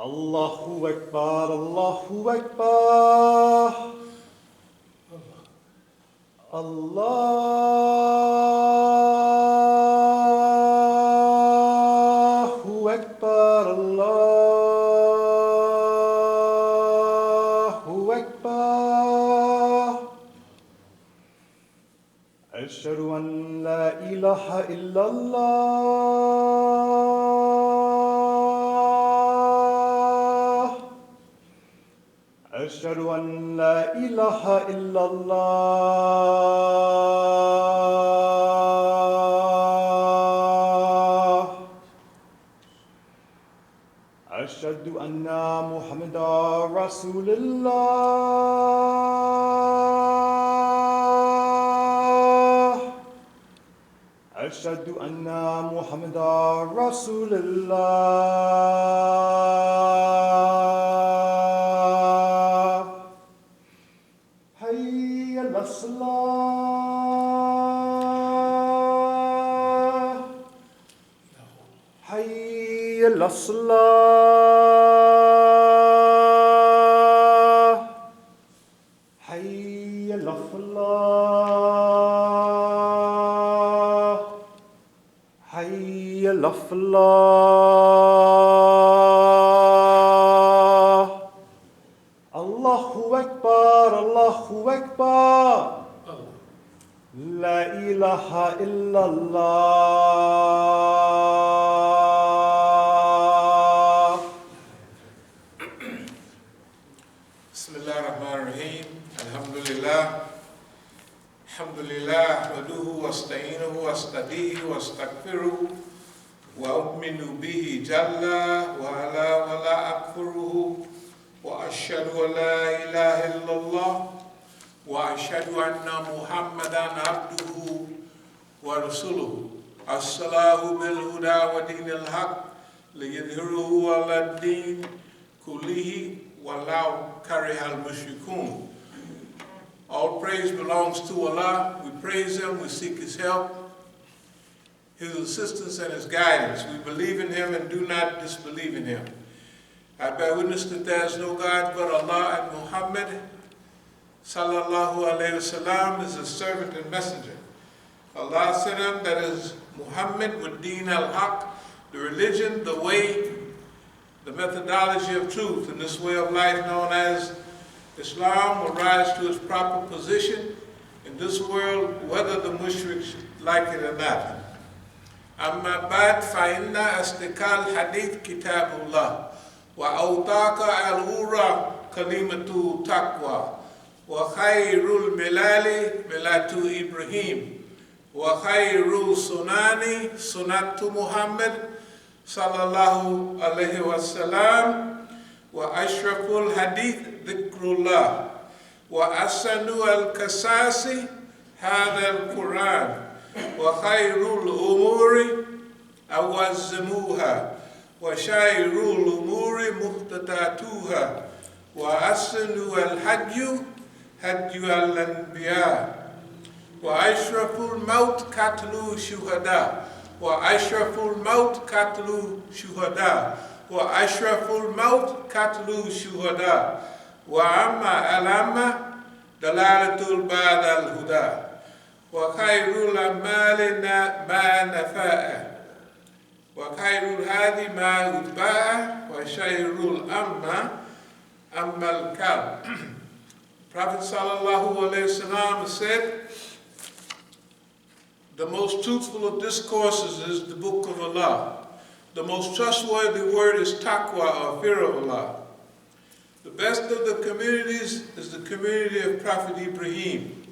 Allahu Akbar, Allahu Akbar. Allahu Akbar, Allahu Akbar. Ashhadu an la ilaha illallah. Ashhadu an la ilaha illallah. Ashhadu anna Muhammadan Rasulullah. Ashhadu anna Muhammadan Rasulullah. Hayya ala-salah. Hayya ala-salah. Hayya ala-falah. Hayya ala-falah. Allahu Akbar, Allahu Akbar. La ilaha illallah. Bismillah ar-Rahman ar-Rahim. Alhamdulillah. Alhamdulillah. Ahmaduhu wa asta'inuhu wa astadihi wa astaghfiruhu wa u'minu bihi jalla wa ala wa la akfuruhu wa ashhadu an la ilaha illallah wa ashhadu anna Muhammadan abduhu wa rasuluhu. As-salahu bil huda wa dinil haq liyadhhiruhu ala ad-din kullihi walau karihal mushrikun. All praise belongs to Allah. We praise Him, we seek His help, His assistance and His guidance. We believe in Him and do not disbelieve in Him. I bear witness that there is no God but Allah, and Muhammad sallallahu alayhi wasallam is His servant and messenger. Allah sent Him, that is Muhammad, with Deen al-Haq, the religion, the way, the methodology of truth, and this way of life known as Islam will rise to its proper position in this world, whether the mushriks like it or not. Amma ba'd fa inna asdiqal hadith kitabullah wa awtaqa al-ghura kalimatu taqwa wa khayrul milali milatu Ibrahim wa khayrul sunani sunatu Muhammad sallallahu alayhi wa sallam wa ashraful hadith dhikrullah wa asanu al-kasasi hadha al-Quran wa khayrul umuri awazzimuha wa shayrul umuri muhtadatuha wa asanu al-hadyu hadyu al-anbiya wa ashraful maut katlu shuhada wa ashraful maut katlu shuhada wa ashraful maut katlu shuhada wa amma alama dalalatul ba'd al-huda wa khayrul amali ma nafa'a wa khayrul hadi ma utba'a wa shayrul amma al-kal. Prophet sallallahu alayhi wasallam said, the most truthful of discourses is the book of Allah. The most trustworthy word is taqwa, or fear of Allah. The best of the communities is the community of Prophet Ibrahim.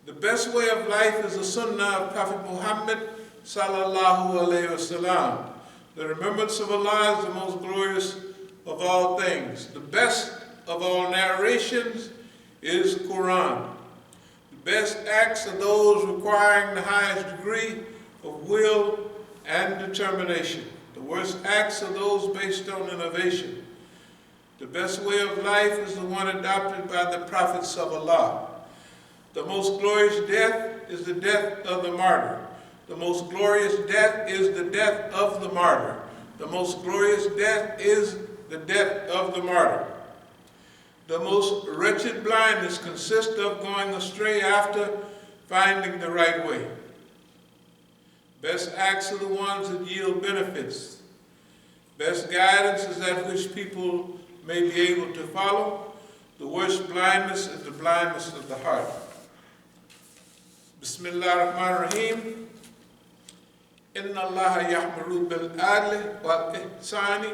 The best way of life is the sunnah of Prophet Muhammad sallallahu alayhi wasallam. The remembrance of Allah is the most glorious of all things. The best of all narrations is Quran. The best acts are those requiring the highest degree of will and determination. The worst acts are those based on innovation. The best way of life is the one adopted by the prophets of Allah. The most glorious death is the death of the martyr. The most glorious death is the death of the martyr. The most glorious death is the death of the martyr. The most wretched blindness consists of going astray after finding the right way. Best acts are the ones that yield benefits. Best guidance is that which people may be able to follow. The worst blindness is the blindness of the heart. Bismillah ar-Rahman ar-Rahim. Inna Allah ya'muru bil-adli wal-ihsani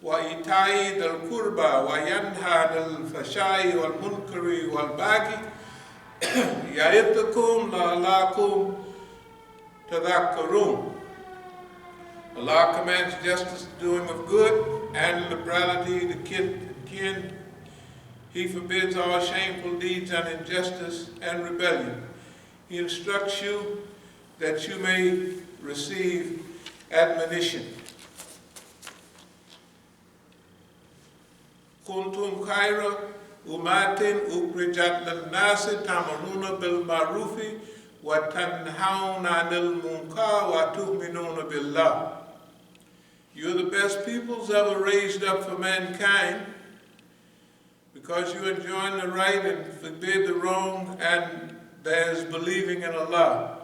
wa ita'i dal-qurba wa yanha dal-fashai wal-munkari wal-baghi ya'idhukum la'alakum tadhakkarun. Allah commands justice, doing of good, and liberality to kin. He forbids all shameful deeds and injustice and rebellion. He instructs you that you may receive admonition. Kuntum khayra ummatin ukhrijat lin-nasi ta'muruna bil ma'rufi wa tanhauna 'anil munkar wa tu'minuna billah. You're the best peoples ever raised up for mankind, because you enjoin the right and forbid the wrong, and there's believing in Allah.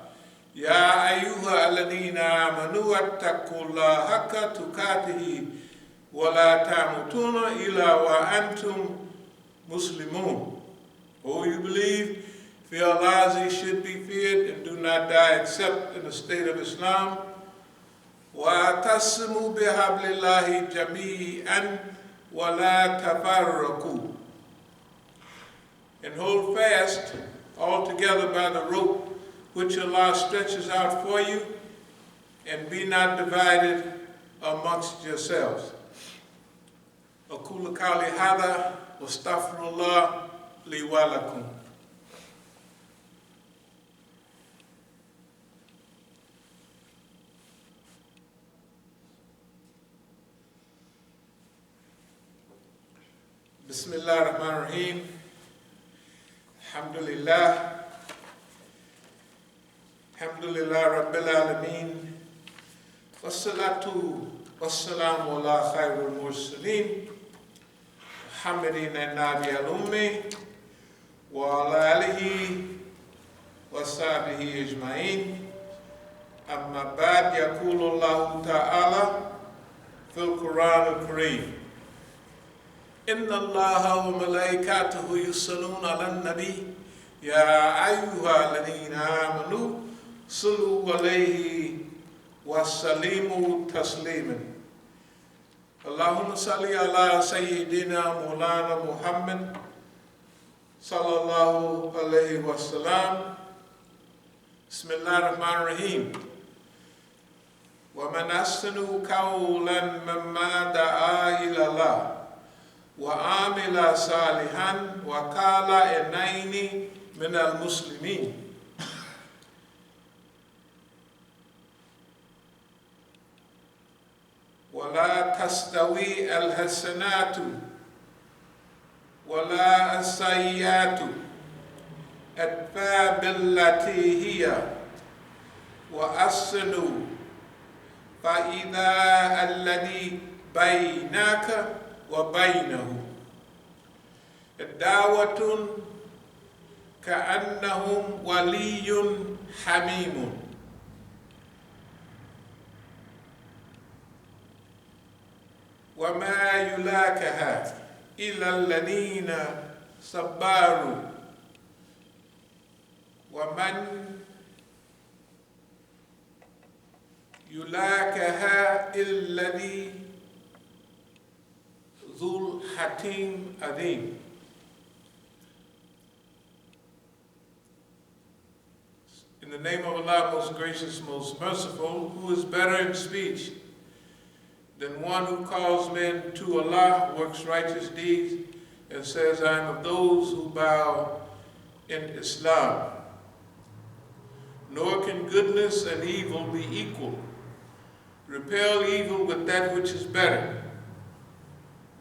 Ya ayyuha alladhina amanu attaqullaha haqqa tuqatihi wa la tamutuna illa wa antum muslimun. O you believe, fear Allah as He should be feared, and do not die except in the state of Islam. وَاعْتَصِمُوا بِحَبْلِ اللَّهِ جَمِيعًا وَلَا تَفَرَّقُوا. And hold fast altogether by the rope which Allah stretches out for you, and be not divided amongst yourselves. أقول قولي هذا واستغفر الله لي ولكم. Bismillah ar-Rahman ar-Rahim. Alhamdulillah. Alhamdulillah Rabbil Alameen. Wassalatu wassalamu ala khairul mursaleen. Muhammadin an-Nabi al-Ummi wa ala alihi wa sahbihi ajma'in. Amma ba'd, yaqulu Allahu ta'ala fil Quran al-Kareem. Inna Allaha wa malaikatahu yusalluna ala nabi ya ayyuha alladhina amanu sallu alayhi wa sallimu tasliman. Allahumma salli ala sayyidina Maulana Muhammad sallallahu alayhi wa sallam. Bismillah ar-Rahman ar-Rahim. Wa man ahsanu qawlan mimman da'a ila Allah وَعَامِلَ صَالِحًا وَقَالَ إِنَّنِي مِنَ الْمُسْلِمِينَ. وَلَا تَسْتَوِي الْحَسَنَاتُ وَلَا السَّيِّئَاتُ ادْفَعْ بِالَّتِي هِيَ وَأَحْسِنُوا فَإِذَا الَّذِي بَيْنَكَ وبينه دعوة كأنهم ولي حميم. وما يلاكها إلا الذين صبروا ومن يلاكها إلا الذي Dhul Hatim Adim. In the name of Allah, most gracious, most merciful, who is better in speech than one who calls men to Allah, works righteous deeds, and says, I am of those who bow in Islam. Nor can goodness and evil be equal. Repel evil with that which is better.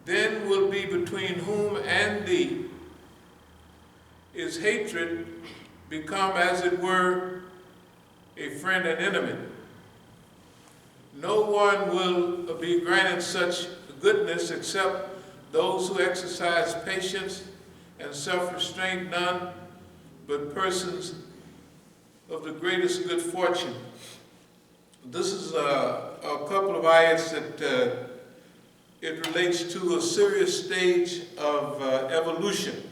Then will be between whom and thee is hatred become as it were a friend and enemy. No one will be granted such goodness except those who exercise patience and self-restraint, none but persons of the greatest good fortune. This is a couple of ayats that it relates to a serious stage of evolution,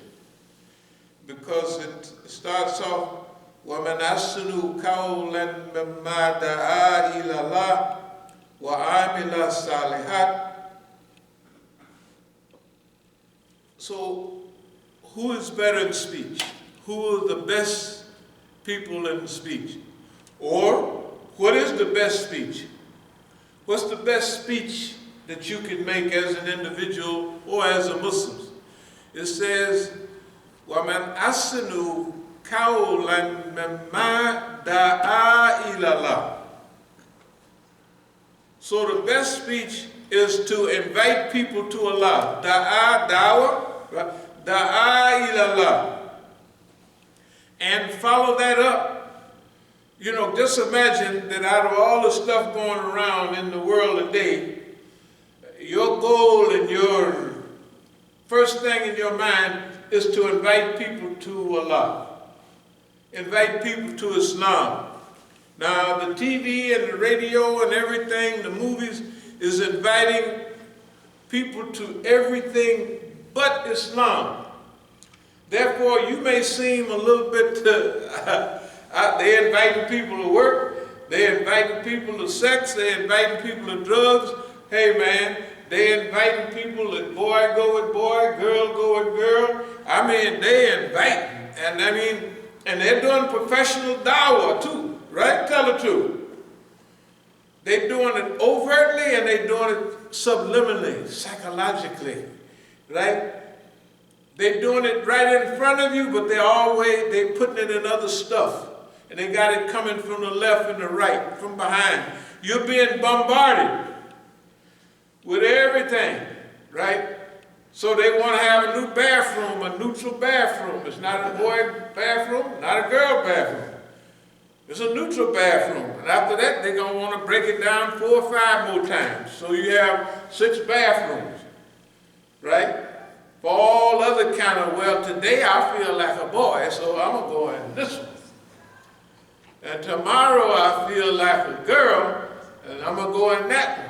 because it starts off, وَمَنْ أَحْسَنُ قَوْلًا مِمَّنْ دَعَا إِلَى اللَّهِ وَعَمِلَ الصَّالِحَاتِ. So, who is better in speech? Who are the best people in speech? Or, what is the best speech? What's the best speech that you can make as an individual or as a Muslim? It says, وَمَنْ أَحْسَنُ قَوْلًا مِمَّنْ دَعَا إِلَى اللَّهِ. So the best speech is to invite people to Allah. Da'a, da'a ilallah. And follow that up. You know, just imagine that out of all the stuff going around in the world today, your goal and your first thing in your mind is to invite people to Allah. Invite people to Islam. Now, the TV and the radio and everything, the movies, is inviting people to everything but Islam. Therefore, you may seem a little bit, they're inviting people to work, they're inviting people to sex, they're inviting people to drugs. Hey man, they're inviting people that boy go with boy, girl go with girl. I mean, they invite, and they're doing professional dawah too, right? Tell the truth. They're doing it overtly and they're doing it subliminally, psychologically, right? They're doing it right in front of you, but they're putting it in other stuff. And they got it coming from the left and the right, from behind. You're being bombarded with everything, right? So they want to have a new bathroom, a neutral bathroom. It's not a boy bathroom, not a girl bathroom. It's a neutral bathroom. And after that, they're going to want to break it down 4 or 5 more times. So you have 6 bathrooms, right? For all other kind of, well, today I feel like a boy, so I'm going to go in this one. And tomorrow I feel like a girl, and I'm going to go in that one.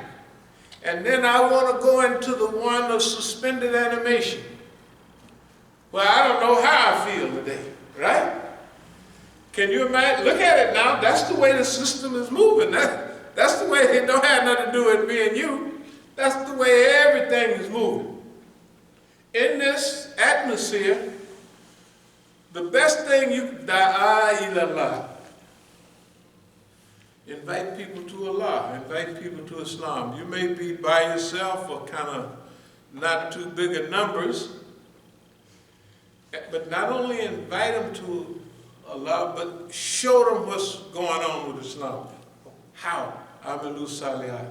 And then I want to go into the one of suspended animation. Well, I don't know how I feel today, right? Can you imagine? Look at it now. That's the way the system is moving. That's the way it don't have nothing to do with me and you. That's the way everything is moving. In this atmosphere, the best thing you can da'a ilallah. Invite people to Allah, invite people to Islam. You may be by yourself or kind of not too big in numbers, but not only invite them to Allah, but show them what's going on with Islam. How? Amalu salihah.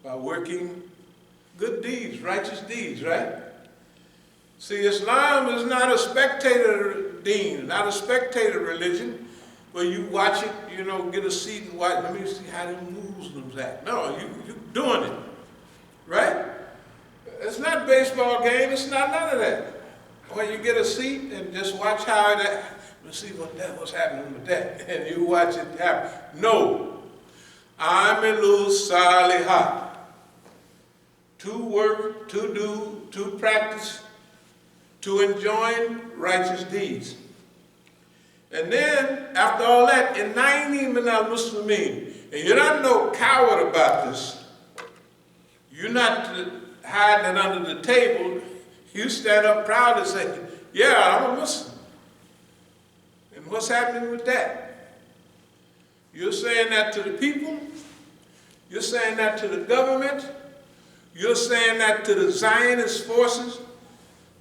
By working good deeds, righteous deeds, right? See, Islam is not a spectator deen, not a spectator religion. Where you watch it, you know, get a seat and watch, let me see how the Muslims act. No, you doing it, right? It's not a baseball game, it's not none of that. Where you get a seat and just watch how that, let's see what's happening with that, and you watch it happen. No. Amilu salihah. To work, to do, to practice, to enjoin righteous deeds. And then, after all that, inayni min al-muslimin. And you're not no coward about this. You're not hiding it under the table. You stand up proud and say, yeah, I'm a Muslim. And what's happening with that? You're saying that to the people. You're saying that to the government. You're saying that to the Zionist forces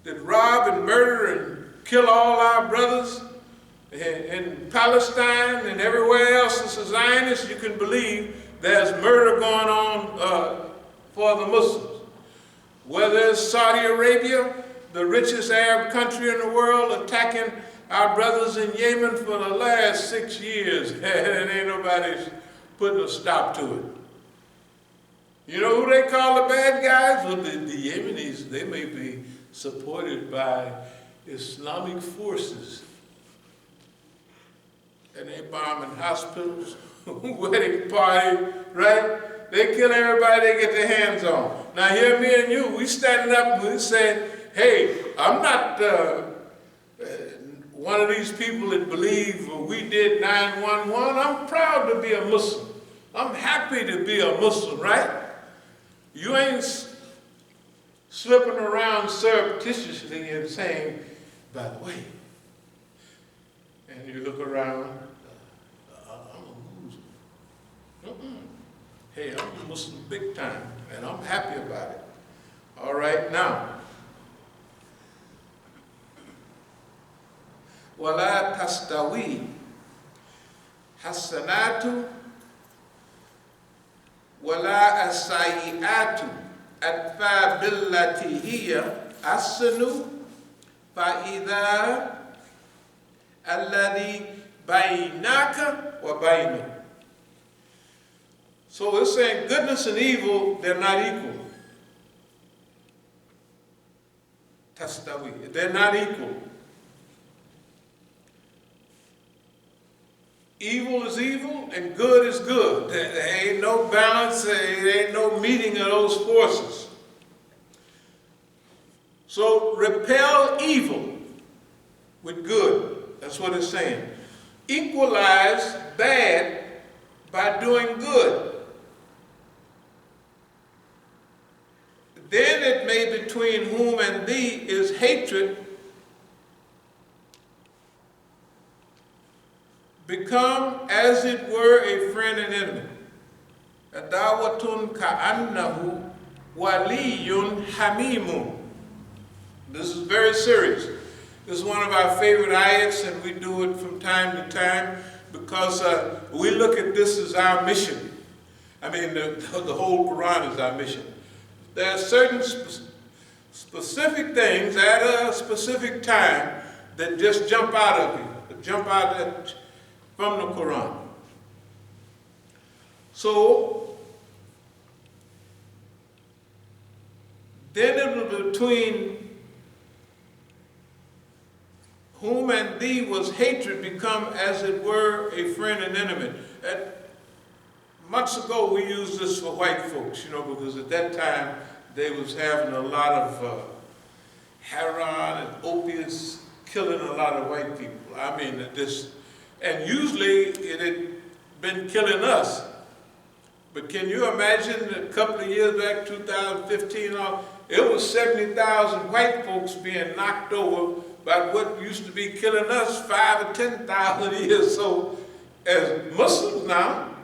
that rob and murder and kill all our brothers in Palestine and everywhere else as a Zionist. You can believe there's murder going on for the Muslims. Whether it's Saudi Arabia, the richest Arab country in the world, attacking our brothers in Yemen for the last 6 years, and ain't nobody putting a stop to it. You know who they call the bad guys? Well, the Yemenis, they may be supported by Islamic forces. And they bombing hospitals, wedding party, right? They kill everybody they get their hands on. Now here, me and you, we standing up and we say, hey, I'm not one of these people that believe we did 9/11. I'm proud to be a Muslim. I'm happy to be a Muslim, right? You ain't slipping around surreptitiously and saying, by the way, and you look around, I'm a Muslim. Hey, I'm a Muslim big time, and I'm happy about it. All right, now. وَلَا تَسْتَوِي حَسَنَاتُ وَلَا السَّيِّئَاتُ أَدْفَى بِالَّتِي هِيَ أَحْسَنُ فَإِذَا الَّذِي بَيْنَكَ وَبَيْنَهُ. So it's saying goodness and evil, they're not equal. Tastawi, they're not equal. Evil is evil and good is good. There ain't no balance, there ain't no meeting of those forces. So repel evil with good. That's what it's saying. Equalize bad by doing good. Then it may between whom and thee is hatred become as it were a friend and enemy. Adawatun ka'annahu waliyun hamimun. This is very serious. This is one of our favorite ayats, and we do it from time to time because we look at this as our mission. I mean, the whole Quran is our mission. There are certain specific things at a specific time that just jump out of you, jump out from the Quran. So, then it was between whom and thee was hatred become as it were a friend and enemy. Months ago we used this for white folks, you know, because at that time they was having a lot of heroin and opiates, killing a lot of white people. I mean, and usually it had been killing us. But can you imagine a couple of years back, 2015, it was 70,000 white folks being knocked over by what used to be killing us 5,000 or 10,000 years. So as Muslims now,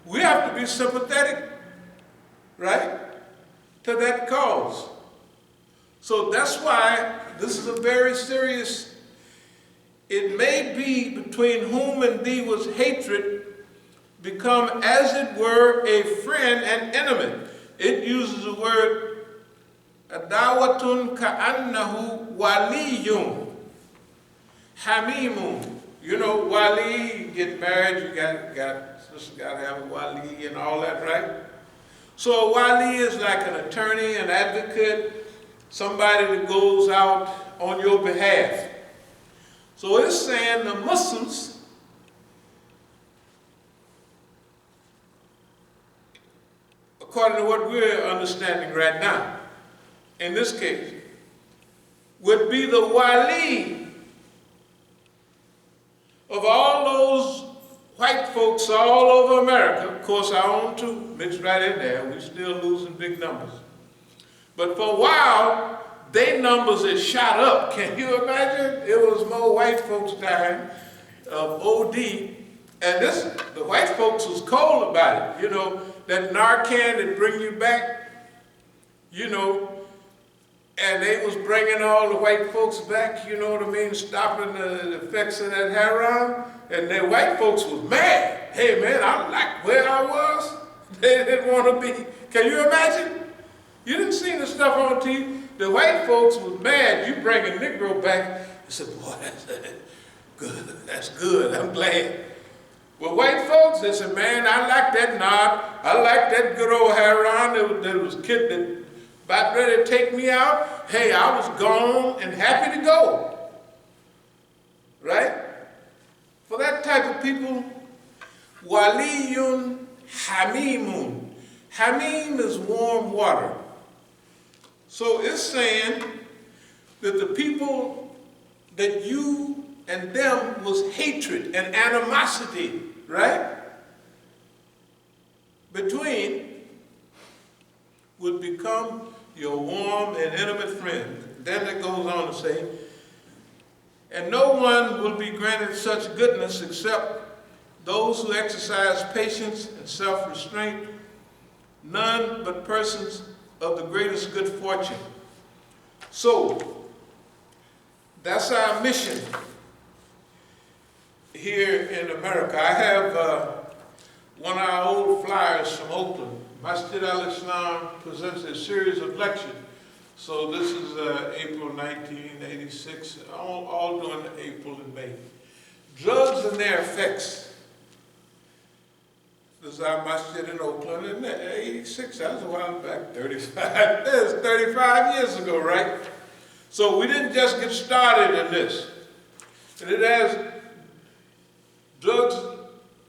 we have to be sympathetic, right, to that cause. So that's why this is a very serious. It may be between whom and thee was hatred become as it were a friend and enemy. It uses the word adawatun ka'annahu waliyun hamimun. You know, wali, you get married, you got to have a wali and all that, right? So a wali is like an attorney, an advocate, somebody that goes out on your behalf. So it's saying the Muslims according to what we're understanding right now, in this case, would be the wali of all those white folks all over America. Of course, our own too, mixed right in there. We're still losing big numbers. But for a while, their numbers had shot up. Can you imagine? It was more white folks dying of OD. And the white folks was cold about it. You know, that Narcan that bring you back, you know, and they was bringing all the white folks back, you know what I mean, stopping the effects of that heroin. And the white folks was mad. Hey man, I like where I was. They didn't want to be. Can you imagine? You didn't see the stuff on TV. The white folks was mad. You bring a Negro back. They said, boy, that's good. That's good. I'm glad. Well, white folks, they said, man, I like that knob. I like that good old Haran that was kid that about ready to take me out. Hey, I was gone and happy to go. Right? For that type of people, waliyun hamimun. Hamim is warm water. So it's saying that the people that you and them was hatred and animosity, right? Between would become your warm and intimate friend. Then it goes on to say, and no one will be granted such goodness except those who exercise patience and self-restraint, none but persons of the greatest good fortune. So, that's our mission here in America. I have one of our old flyers from Oakland. Masjid al-Islam presents a series of lectures. So this is April 1986, all during April and May. Drugs and their effects. This is our masjid in Oakland in 86, that was a while back, 35 years ago, right? So we didn't just get started in this. And it has drugs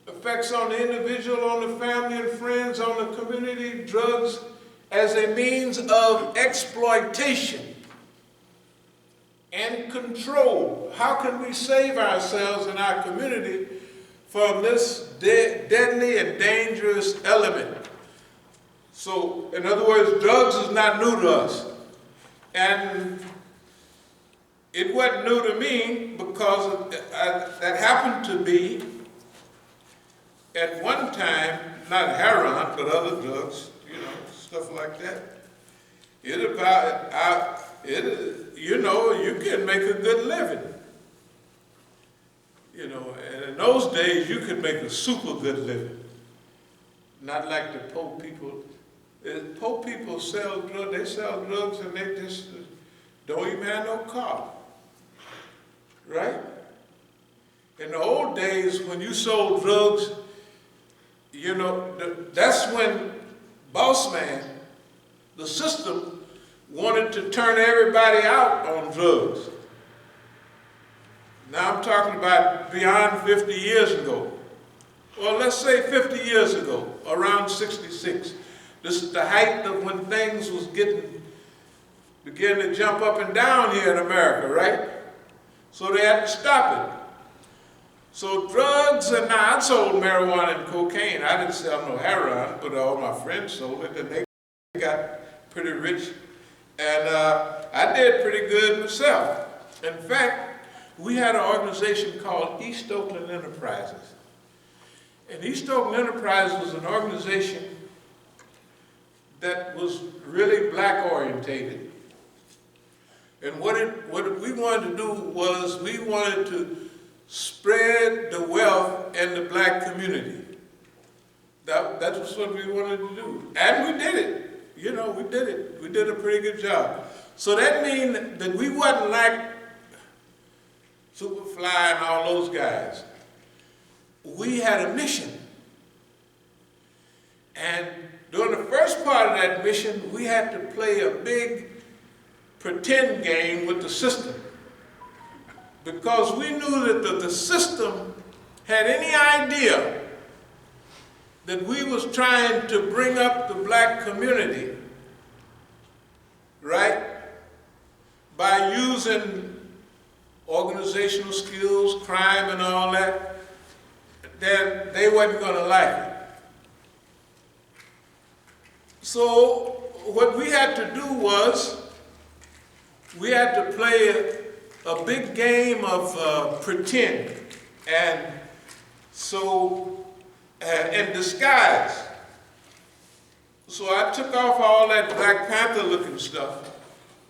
effects on the individual, on the family and friends, on the community, drugs as a means of exploitation and control. How can we save ourselves and our community from this deadly and dangerous element? So, in other words, drugs is not new to us. And it wasn't new to me because that happened to be, at one time, not heroin, but other drugs, you know, stuff like that. You know, you can make a good living. You know, and in those days, you could make a super good living. Not like the poor people. Poor people sell drugs, they sell drugs and they just don't even have no car. Right? In the old days, when you sold drugs, you know, that's when boss man, the system, wanted to turn everybody out on drugs. Now I'm talking about beyond 50 years ago. Well, let's say 50 years ago, around 66. This is the height of when things was began to jump up and down here in America, right? So they had to stop it. So drugs, and now I sold marijuana and cocaine. I didn't sell no heroin, but all my friends sold it, and they got pretty rich. And I did pretty good myself. In fact, we had an organization called East Oakland Enterprises. And East Oakland Enterprise was an organization that was really black orientated. And what we wanted to do was we wanted to spread the wealth in the black community. That was what we wanted to do. And we did it. You know, we did it. We did a pretty good job. So that means that we wasn't like Superfly and all those guys. We had a mission. And during the first part of that mission, we had to play a big pretend game with the system. Because we knew that the system had any idea that we was trying to bring up the black community, right, by using organizational skills, crime and all that, then they wasn't going to like it. So what we had to do was we had to play a big game of pretend, and so in disguise. So I took off all that Black Panther looking stuff,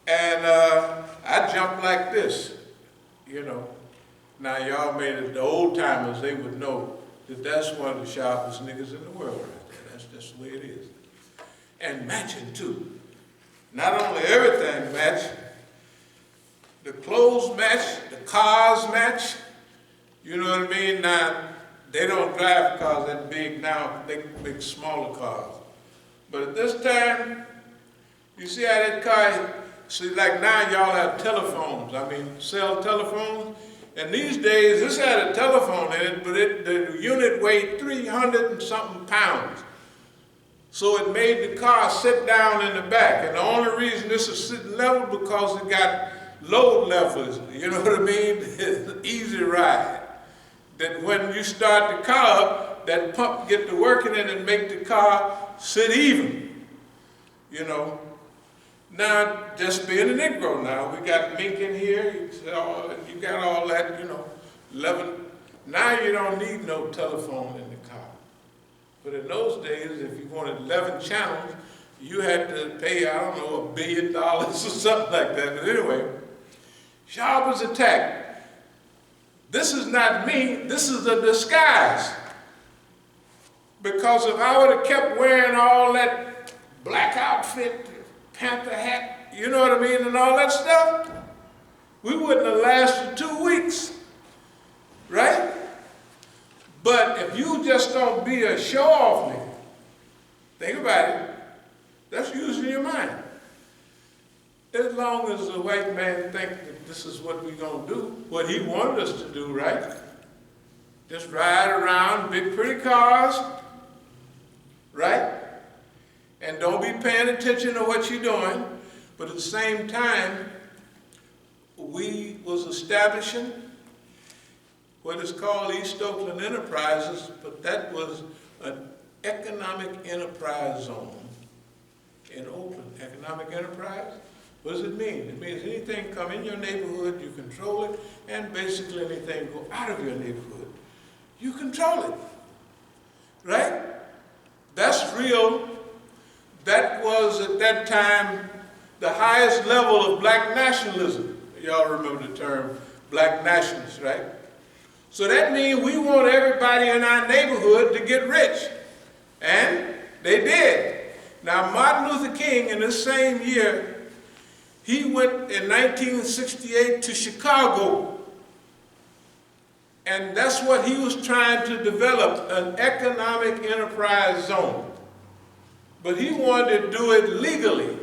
and I jumped like this, you know. Now y'all made it, the old timers, they would know that that's one of the sharpest niggas in the world right there. That's just the way it is. And matching too. Not only everything match, the clothes match, the cars match, you know what I mean? Now, They don't drive cars that big now, they make smaller cars. But at this time, you see how that car, see like now y'all have telephones, cell telephones. And these days, this had a telephone in it, but the unit weighed 300 and something pounds. So it made the car sit down in the back. And the only reason this is sitting level because it got load levers, you know what I mean? It's an easy ride. That when you start the car up, that pump get to working in and make the car sit even, you know. Now, just being a Negro now, we got mink in here, you got all that, you know, 11. Now you don't need no telephone in the car. But in those days, if you wanted 11 channels, you had to pay, I don't know, $1 billion or something like that. But anyway, Shah was attacked. This is not me, this is a disguise. Because if I would have kept wearing all that black outfit, Panther hat, you know what I mean, and all that stuff, we wouldn't have lasted 2 weeks, right? But if you just don't be a show-off nigga, think about it, that's using your mind. As long as the white man thinks that this is what we're going to do, what he wanted us to do, right? Just ride around big pretty cars, right? And don't be paying attention to what you're doing, but at the same time, we was establishing what is called East Oakland Enterprises, but that was an economic enterprise zone in Oakland. Economic enterprise, what does it mean? It means anything come in your neighborhood, you control it, and basically anything go out of your neighborhood, you control it, right? That's real. That was, at that time, the highest level of black nationalism. Y'all remember the term black nationalists, right? So that means we want everybody in our neighborhood to get rich. And they did. Now, Martin Luther King, in this same year, he went in 1968 to Chicago. And that's what he was trying to develop, an economic enterprise zone. But he wanted to do it legally,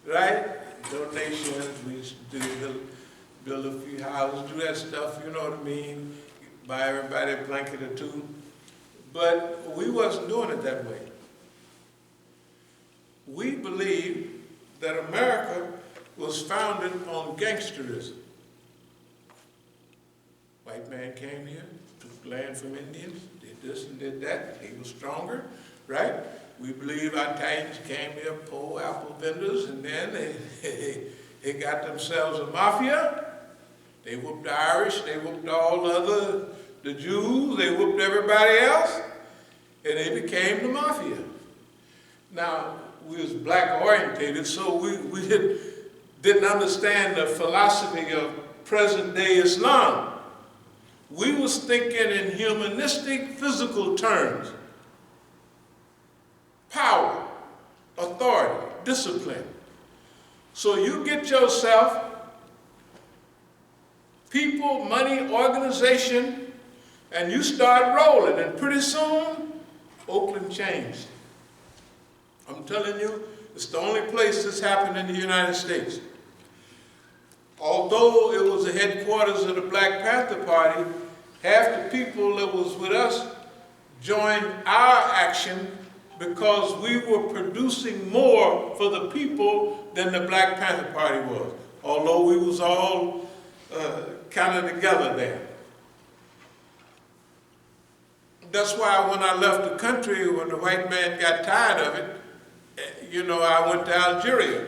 right? Donations, we used to build a few houses, do that stuff, you know what I mean? Buy everybody a blanket or two. But we wasn't doing it that way. We believed that America was founded on gangsterism. White man came here, took land from Indians, did this and did that, he was stronger, right? We believe our Titans came here, poor apple vendors, and then they got themselves a mafia. They whooped the Irish, they whooped all the Jews, they whooped everybody else, and they became the mafia. Now, we was black orientated, so we didn't understand the philosophy of present day Islam. We was thinking in humanistic, physical terms. Power, authority, discipline. So you get yourself people, money, organization, and you start rolling, and pretty soon, Oakland changed. I'm telling you, it's the only place this happened in the United States. Although it was the headquarters of the Black Panther Party, half the people that was with us joined our action because we were producing more for the people than the Black Panther Party was, although we was all kind of together there. That's why when I left the country, when the white man got tired of it, you know, I went to Algeria.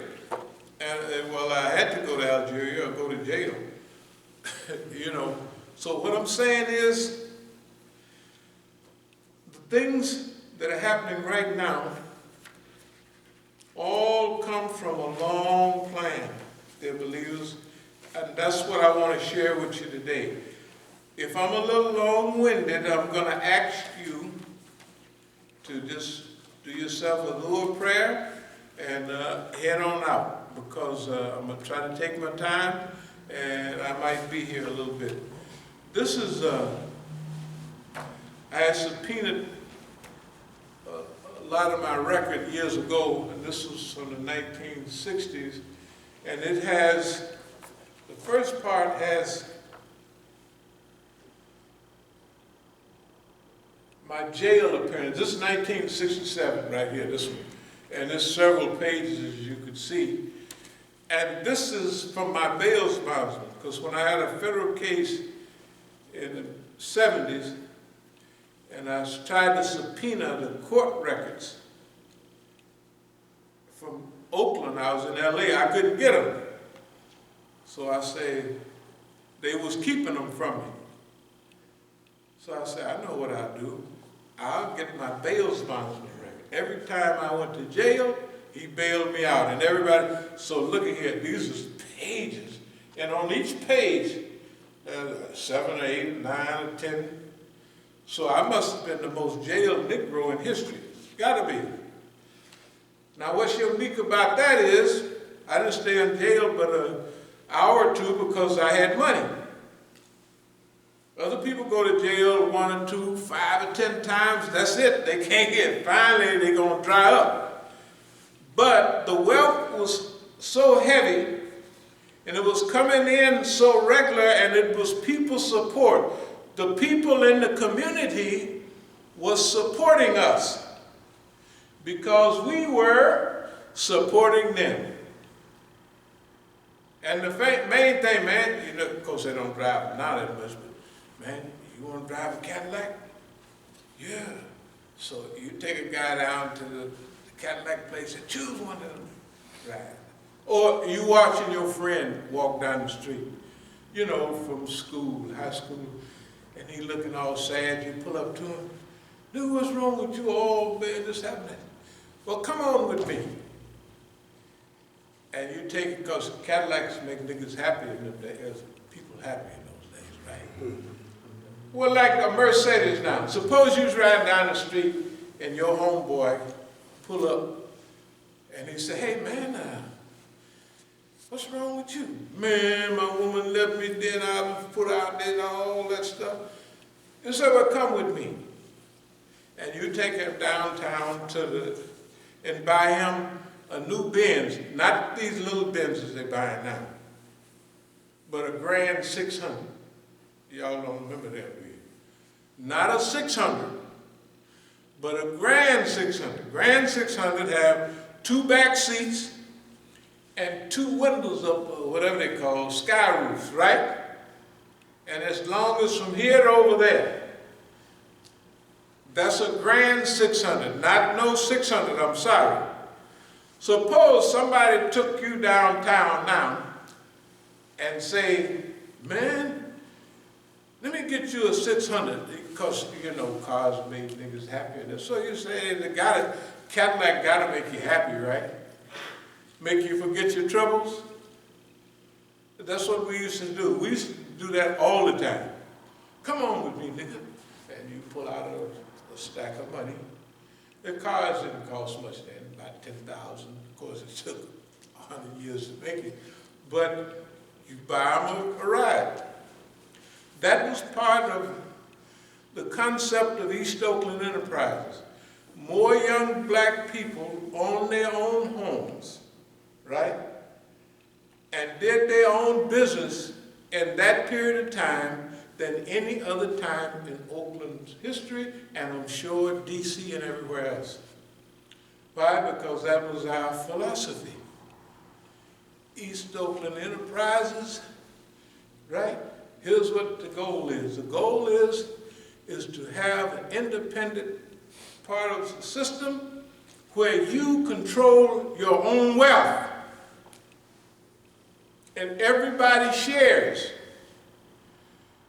And well, I had to go to Algeria or go to jail. You know, so what I'm saying is, the things that are happening right now all come from a long plan, dear believers, and that's what I want to share with you today. If I'm a little long-winded, I'm going to ask you to just do yourself a little prayer and head on out, because I'm going to try to take my time, and I might be here a little bit. This is I had subpoenaed a lot of my record years ago, and this was from the 1960s, and it has, the first part has my jail appearance. This is 1967 right here, this one. And there's several pages, as you can see. And this is from my bail sponsor, because when I had a federal case in the 70s, and I tried to subpoena the court records from Oakland. I was in LA, I couldn't get them. So I said, they was keeping them from me. So I said, I know what I'll do. I'll get my bail sponsor record. Every time I went to jail, he bailed me out. And everybody, so look at here, these are pages. And on each page, 7 or 8, 9 or 10. So I must have been the most jailed Negro in history. Gotta be. Now what's unique about that is, I didn't stay in jail but an hour or two because I had money. Other people go to jail 1 or 2, 5 or 10 times, that's it, they can't get. Finally, they're gonna dry up. But the wealth was so heavy, and it was coming in so regular, and it was people support. The people in the community was supporting us because we were supporting them. And the main thing, man, you know, of course they don't drive them now that much, but man, you want to drive a Cadillac? Yeah. So you take a guy down to the Cadillac place and choose one of them to drive. Or you watching your friend walk down the street, you know, from school, high school, and he looking all sad, you pull up to him, dude, what's wrong with you? Oh, man, this happening. Well, come on with me. And you take it, because Cadillacs make niggas happy in them days, people happy in those days, right? Well, like a Mercedes now. Suppose you was riding down the street and your homeboy pull up and he say, hey, man, what's wrong with you? Man, my woman left me, then I was put out there and all that stuff. And so, well, come with me. And you take him downtown and buy him a new Benz, not these little Benzes they buying now, but a Grand 600. Y'all don't remember that, do you? Not a 600, but a Grand 600. Grand 600 have 2 back seats and 2 windows up, or whatever they call, sky roofs, right? And as long as from here to over there. That's a Grand 600, not no 600, I'm sorry. Suppose somebody took you downtown now and say, man, let me get you a 600, because, you know, cars make niggas happy. So you say, Cadillac gotta make you happy, right? Make you forget your troubles? That's what we used to do. We used to do that all the time. Come on with me, nigga. And you pull out a stack of money. The cars didn't cost much then, about $10,000. Of course, it took 100 years to make it. But you buy them a ride. That was part of the concept of East Oakland Enterprises. More young black people own their own homes, right? And did their own business in that period of time than any other time in Oakland's history, and I'm sure DC and everywhere else. Why? Because that was our philosophy. East Oakland Enterprises, right? Here's what the goal is. The goal is to have an independent part of the system where you control your own wealth. And everybody shares.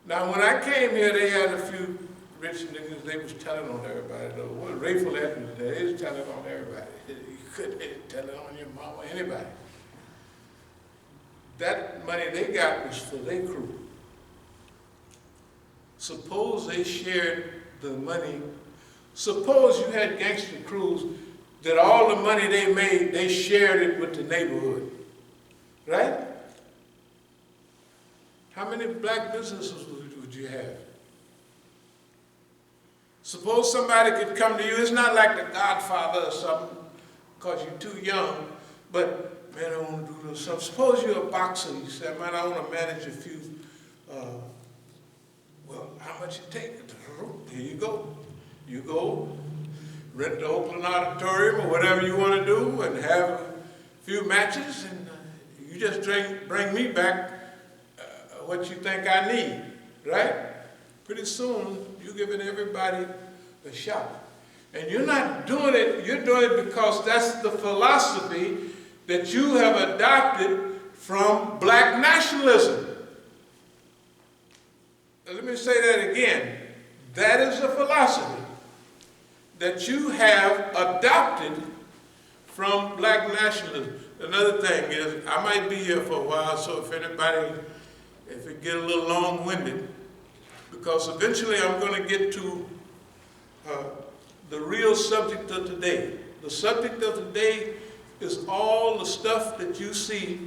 Now, when I came here, they had a few rich niggas, they was telling on everybody, though. Well, Rayful Edmonds, they was telling on everybody. You couldn't tell it on your mama, anybody. That money they got was for their crew. Suppose they shared the money. Suppose you had gangster crews that all the money they made, they shared it with the neighborhood, right? How many black businesses would you have? Suppose somebody could come to you. It's not like The Godfather or something, because you're too young. But, man, I want to do this. Suppose you're a boxer. You say, man, I want to manage a few. Well, how much it take? Here you go. You go, rent the Oakland Auditorium or whatever you want to do and have a few matches, and you just bring me back what you think I need, right? Pretty soon, you're giving everybody a shot. And you're not doing it, you're doing it because that's the philosophy that you have adopted from black nationalism. Let me say that again. That is a philosophy that you have adopted from black nationalism. Another thing is, I might be here for a while, so if it get a little long-winded, because eventually I'm going to get to the real subject of today. The subject of today is all the stuff that you see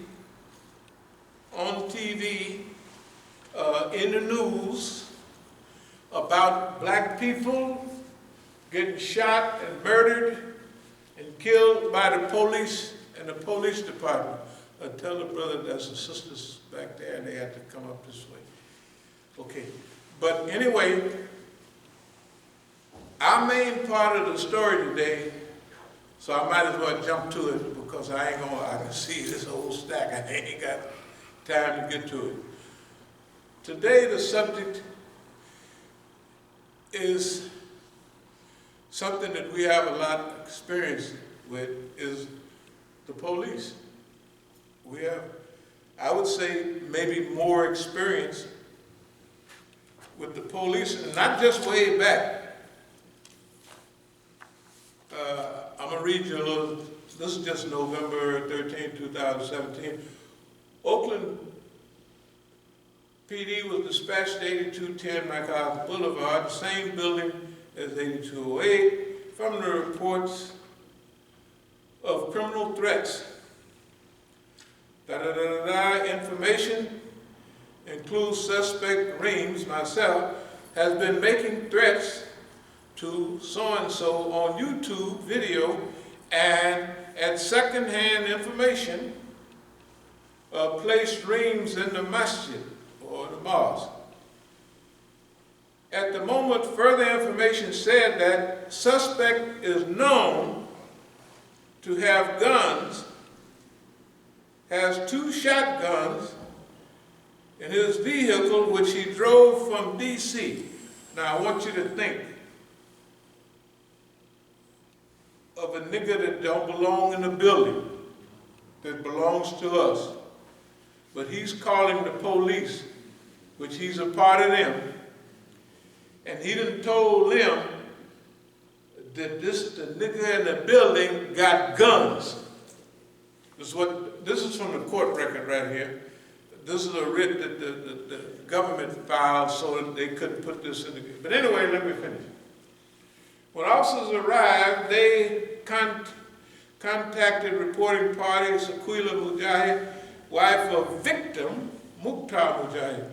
on TV, in the news, about black people getting shot and murdered and killed by the police and the police department. Tell the brother there's some sisters back there and they have to come up this way. Okay, but anyway, our main part of the story today, so I might as well jump to it because I can see this whole stack. I ain't got time to get to it. Today the subject is something that we have a lot of experience with, is the police. We have, I would say, maybe more experience with the police, and not just way back. I'm going to read you a little, this is just November 13, 2017. Oakland PD was dispatched to 8210 MacArthur Boulevard, the same building as 8208, from the reports of criminal threats. Information includes suspect Reams, myself, has been making threats to so-and-so on YouTube video, and at second-hand information, placed Reams in the Masjid, or the mosque. At the moment, further information said that suspect is known to have guns, has 2 shotguns in his vehicle, which he drove from D.C. Now, I want you to think of a nigga that don't belong in the building, that belongs to us. But he's calling the police, which he's a part of them. And he done told them that the nigga in the building got guns. This is from the court record right here. This is a writ that the government filed so that they couldn't put this in the... But anyway, let me finish. When officers arrived, they contacted reporting party Sequila Mujahid, wife of victim Mukhtar Mujahid.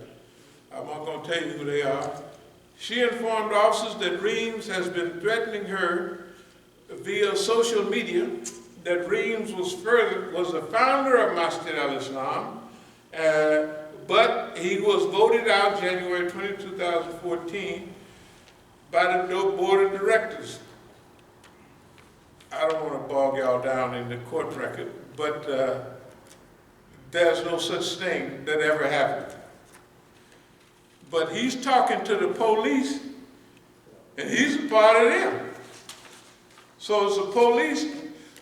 I'm not going to tell you who they are. She informed officers that Reams has been threatening her via social media, that Reams was the founder of Masjid al-Islam, but he was voted out January 20, 2014 by the board of directors. I don't want to bog y'all down in the court record, but there's no such thing that ever happened. But he's talking to the police, and he's a part of them. So it's the police.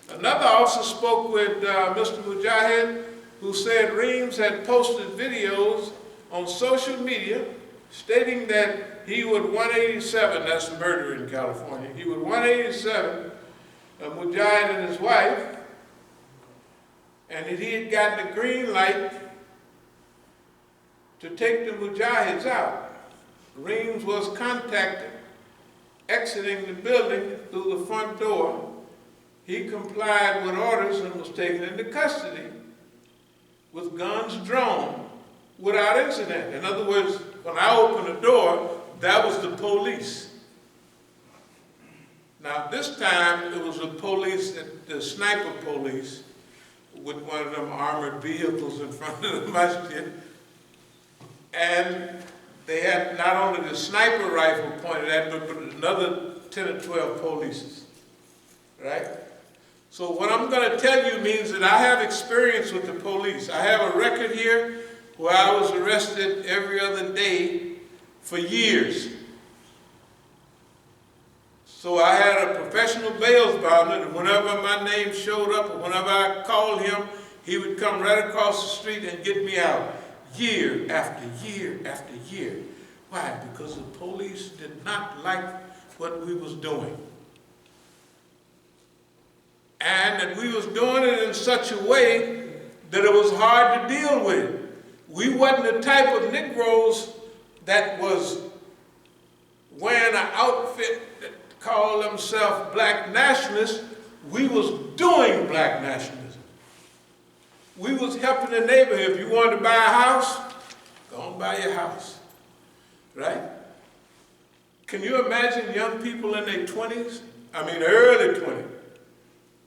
Another officer spoke with Mr. Mujahid, who said Reams had posted videos on social media stating that he would 187, that's murder in California, he would 187 Mujahid and his wife, and that he had gotten a green light to take the Mujahids out. Reams was contacted, exiting the building through the front door. He complied with orders and was taken into custody with guns drawn without incident. In other words, when I opened the door, that was the police. Now this time it was the police, the sniper police, with one of them armored vehicles in front of the masjid. And they had not only the sniper rifle pointed at me, but another 10 or 12 police, right? So what I'm going to tell you means that I have experience with the police. I have a record here where I was arrested every other day for years. So I had a professional bail bonder, and whenever my name showed up or whenever I called him, he would come right across the street and get me out. Year after year after year. Why? Because the police did not like what we was doing. And that we was doing it in such a way that it was hard to deal with. We wasn't the type of Negroes that was wearing an outfit that called themselves black nationalists. We was doing black nationalism. We was helping the neighborhood. If you wanted to buy a house, go and buy your house, right? Can you imagine young people in their 20s? I mean, early 20s.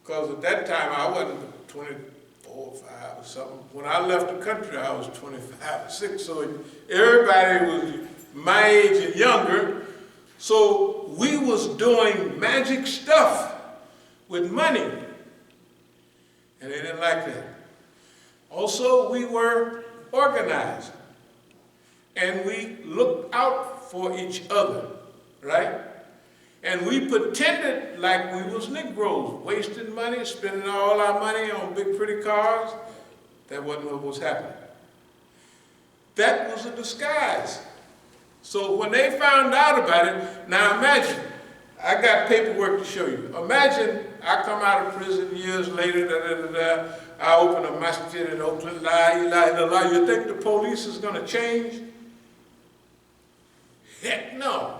Because at that time, I wasn't 24 or 5 or something. When I left the country, I was 25 or 6. So everybody was my age and younger. So we was doing magic stuff with money. And they didn't like that. Also, we were organized. And we looked out for each other, right? And we pretended like we was Negroes, wasting money, spending all our money on big pretty cars. That wasn't what was happening. That was a disguise. So when they found out about it, now imagine, I got paperwork to show you. Imagine I come out of prison years later, I open a masjid in Oakland, la ilaha illallah. You think the police is going to change? Heck no.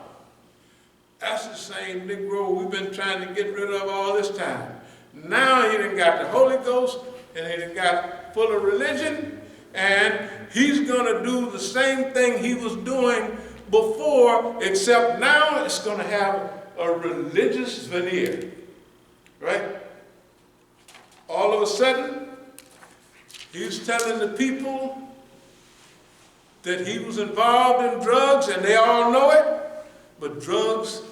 That's the same Negro we've been trying to get rid of all this time. Now he done got the Holy Ghost, and he done got full of religion, and he's going to do the same thing he was doing before, except now it's going to have a religious veneer, right? All of a sudden, he's telling the people that he was involved in drugs, and they all know it. But drugs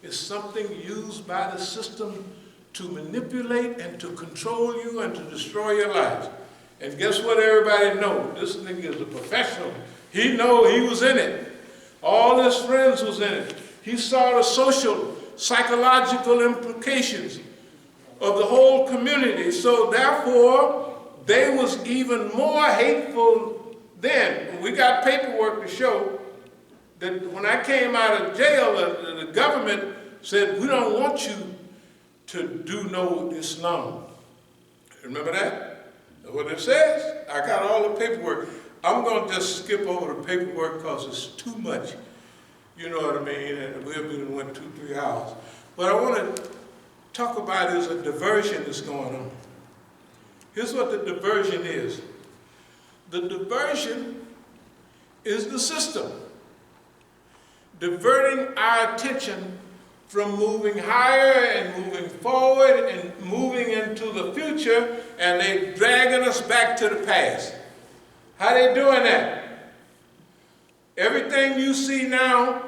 is something used by the system to manipulate and to control you and to destroy your lives. And guess what everybody knows? This nigga is a professional. He know he was in it. All his friends was in it. He saw the social, psychological implications of the whole community. So therefore, they was even more hateful then. We got paperwork to show that when I came out of jail, the government said, we don't want you to do no Islam. Remember that? That's what it says. I got all the paperwork. I'm going to just skip over the paperwork because it's too much. You know what I mean? And we've went 2-3 hours. What I want to talk about is a diversion that's going on. Here's what the diversion is. The diversion is the system diverting our attention from moving higher and moving forward and moving into the future, and they dragging us back to the past. How they doing that? Everything you see now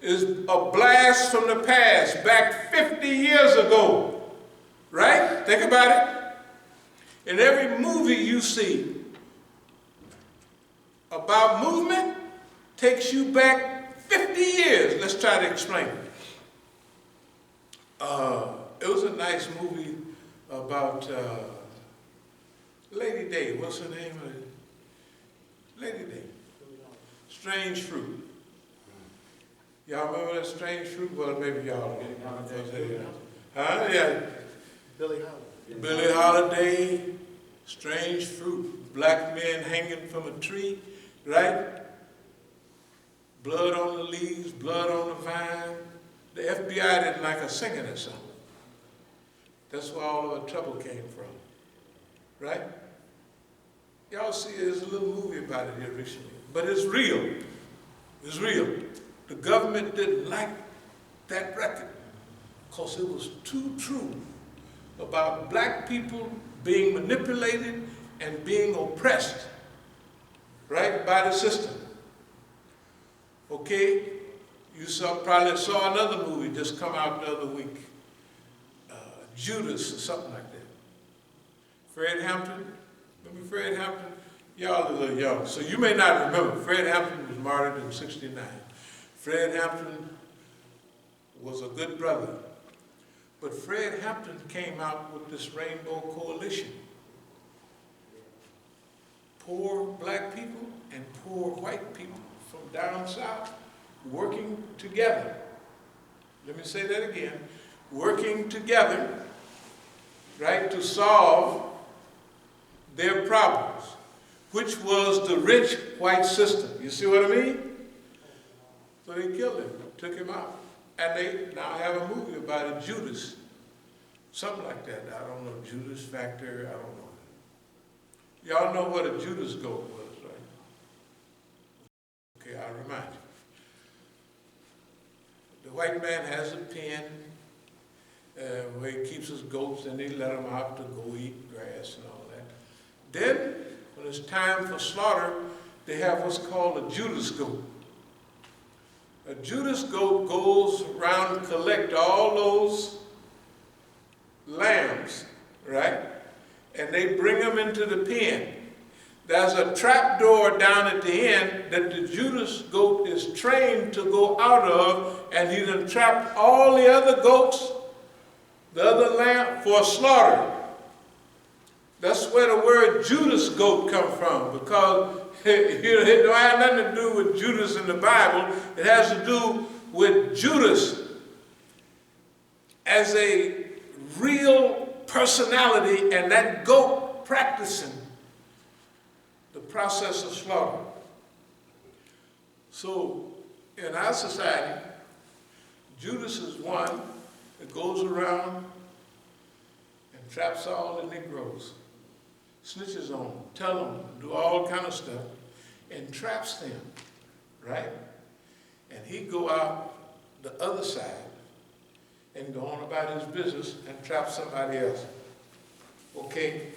is a blast from the past, back 50 years ago, right? Think about it. In every movie you see about movement takes you back 50 years. Let's try to explain it. It was a nice movie about Lady Day. What's her name? Lady Day. Strange Fruit. Y'all remember that Strange Fruit? Well, maybe y'all don't. Huh? Yeah. Billie Holiday. Billie Holiday, Strange Fruit. Black men hanging from a tree, right? Blood on the leaves, blood on the vine. The FBI didn't like us singing that song. That's where all of the trouble came from, right? Y'all see, there's a little movie about it here recently, but it's real. It's real. The government didn't like that record. because it was too true about black people being manipulated and being oppressed, right, by the system. Okay, you probably saw another movie just come out the other week, Judas or something like that. Fred Hampton, remember Fred Hampton? Y'all are a little young, so you may not remember. Fred Hampton was martyred in '69. Fred Hampton was a good brother. But Fred Hampton came out with this Rainbow Coalition. Poor black people and poor white people from down south working together. Let me say that again. Working together, right, to solve their problems, which was the rich white system. You see what I mean? So they killed him, took him out. And they now have a movie about it, Judas. Something like that. I don't know, Judas Factor, I don't know. Y'all know what a Judas goat was, right? Okay, I'll remind you. The white man has a pen where he keeps his goats and they let them out to go eat grass and all that. Then, when it's time for slaughter, they have what's called a Judas goat. A Judas goat goes around and collect all those lambs, right? And they bring them into the pen. There's a trap door down at the end that the Judas goat is trained to go out of, and he done trapped all the other goats, the other lamb, for slaughter. That's where the word Judas goat come from, because it don't have nothing to do with Judas in the Bible. It has to do with Judas as a real personality and that goat practicing the process of slaughter. So in our society, Judas is one that goes around and traps all the Negroes, snitches on them, tell them, do all kind of stuff, and traps them, right? And he go out the other side and go on about his business and trap somebody else. Okay,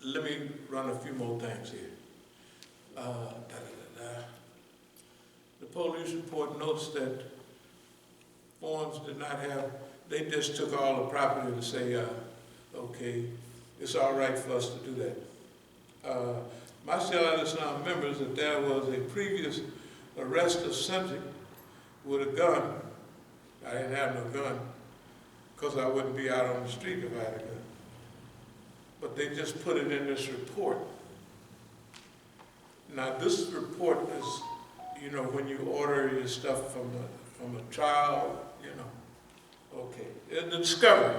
let me run a few more things here. The police report notes that Forms did not have, they just took all the property to say, okay, it's all right for us to do that. Myself and some members that there was a previous arrest of subject with a gun. I didn't have no gun because I wouldn't be out on the street if I had a gun. But they just put it in this report. Now this report is, you know, when you order your stuff from a trial, you know, okay. And the discovery.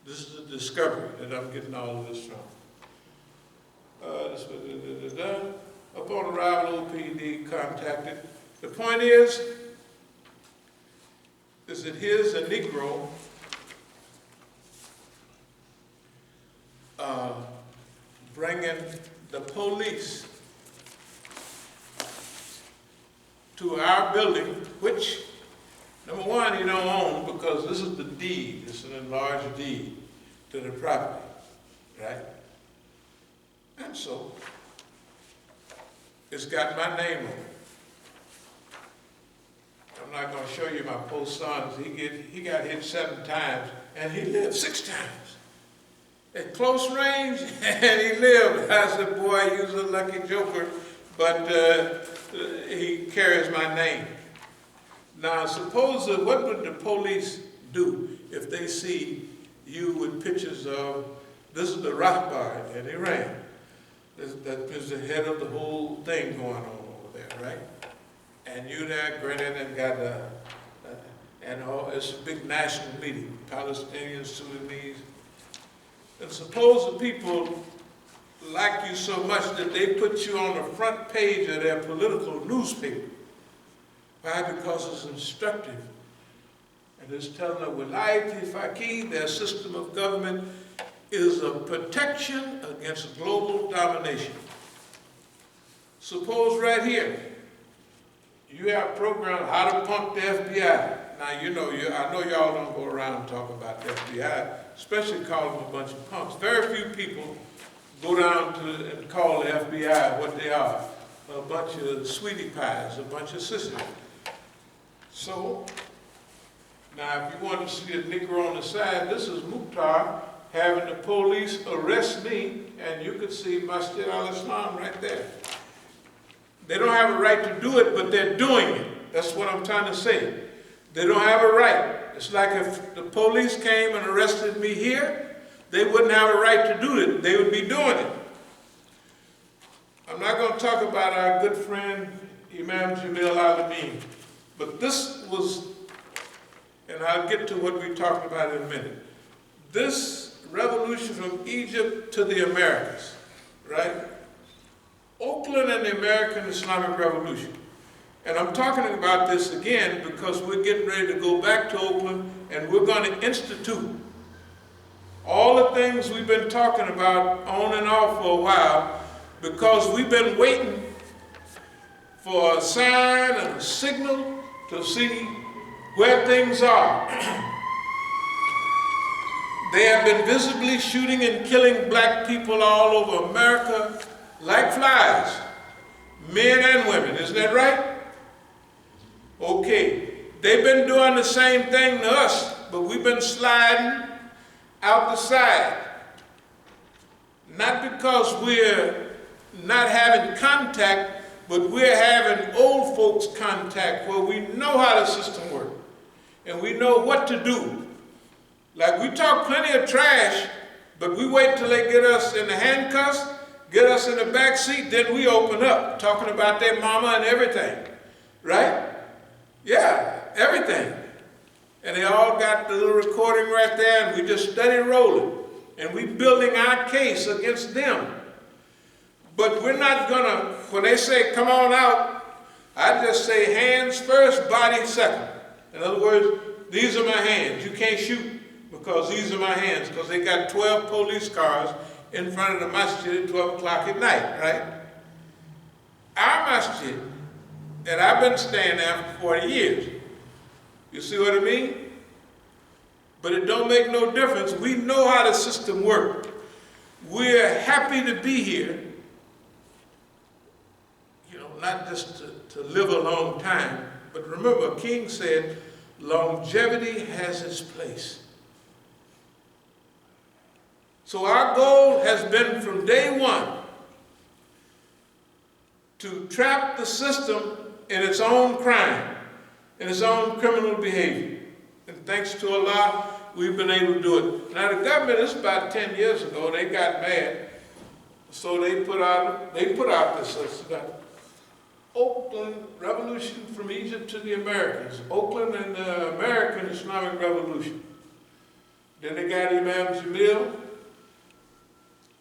This is the discovery that I'm getting all of this from. Upon arrival, OPD contacted. The point is that here's a Negro bringing the police to our building, which, number one, you don't own because this is the deed. It's an enlarged deed to the property, right? And so, it's got my name on it. I'm not going to show you my post sons. He got hit 7 times, and he lived 6 times. At close range, and he lived. I said, boy, he was a lucky joker, but he carries my name. Now, suppose what would the police do if they see you with pictures of, this is the rock bar in Iran. That is the head of the whole thing going on over there, right? And you there grinning and got it's a big national meeting, Palestinians, Sudanese. And suppose the people like you so much that they put you on the front page of their political newspaper. Why? Because it's instructive. And it's telling them, Wilayat Faqih, their system of government, is a protection against global domination. Suppose right here, You have programs how to punk the FBI. Now, you know, I know y'all don't go around and talk about the FBI, especially call them a bunch of punks. Very few people go down to and call the FBI what they are. A bunch of sweetie pies, a bunch of sissies. So, now if you want to see a Negro on the side, this is Mukhtar having the police arrest me, and you can see Masjid al-Islam right there. They don't have a right to do it, but they're doing it. That's what I'm trying to say. They don't have a right. It's like if the police came and arrested me here, they wouldn't have a right to do it. They would be doing it. I'm not going to talk about our good friend Imam Jamil Al-Amin, but this was, and I'll get to what we're talking about in a minute. This revolution from Egypt to the Americas, right? Oakland and the American Islamic Revolution. And I'm talking about this again because we're getting ready to go back to Oakland and we're going to institute all the things we've been talking about on and off for a while, because we've been waiting for a sign and a signal to see where things are. They have been visibly shooting and killing black people all over America like flies, men and women, isn't that right? Okay, they've been doing the same thing to us, but we've been sliding out the side. Not because we're not having contact, but we're having old folks contact where we know how the system works and we know what to do. Like, we talk plenty of trash, but we wait till they get us in the handcuffs, get us in the back seat, then we open up, talking about their mama and everything, right? Yeah, everything. And they all got the little recording right there, and we just steady rolling. And we building our case against them. But we're not gonna, when they say, come on out, I just say hands first, body second. In other words, these are my hands. You can't shoot because these are my hands, because they got 12 police cars in front of the masjid at 12 o'clock at night, right? Our masjid, and I've been staying there for 40 years. You see what I mean? But it don't make no difference. We know how the system works. We're happy to be here, you know, not just to live a long time, but remember, King said, longevity has its place. So our goal has been from day one to trap the system in its own crime, in its own criminal behavior. And thanks to Allah, we've been able to do it. Now the government, this is about 10 years ago, they got mad. So they put out this Oakland Revolution from Egypt to the Americas. Oakland and the American Islamic Revolution. Then they got Imam Jamil,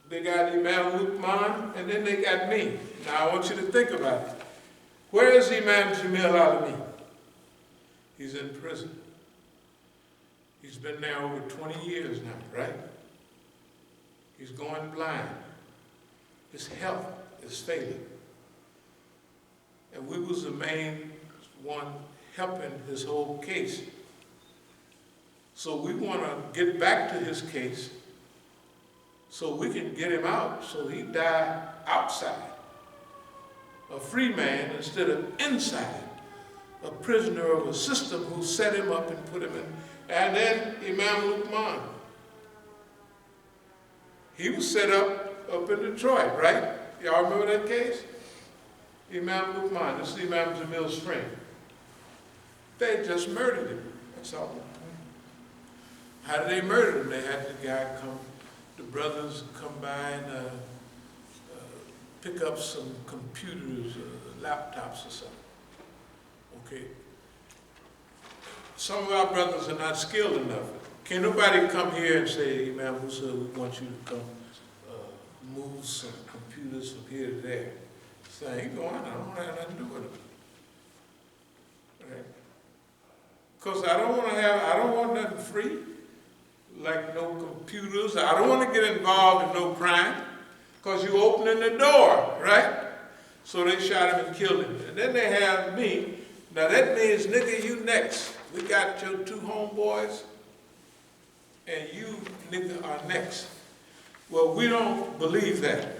they got Imam Luqman, and then they got me. Now I want you to think about it. Where is Imam Jamil Al-Amin? He's in prison. He's been there over 20 years now, right? He's going blind. His health is failing. And we was the main one helping his whole case. So we want to get back to his case so we can get him out so he die outside. A free man instead of inside. A prisoner of a system who set him up and put him in. And then Imam Luqman. He was set up in Detroit, right? Y'all remember that case? Imam Luqman, this is Imam Jamil's friend. They just murdered him, that's all. How did they murder him? They had the guy come, the brothers come by and pick up some computers, laptops or something. Okay. Some of our brothers are not skilled enough. Can nobody come here and say, Imam Musa, we want you to come move some computers from here to there? So I ain't going, I don't have nothing to do with it. Right? Because I don't want nothing free, like no computers. I don't want to get involved in no crime, because you're opening the door, right? So they shot him and killed him. And then they have me. Now that means, nigga, you next. We got your 2 homeboys, and you, nigga, are next. Well, we don't believe that.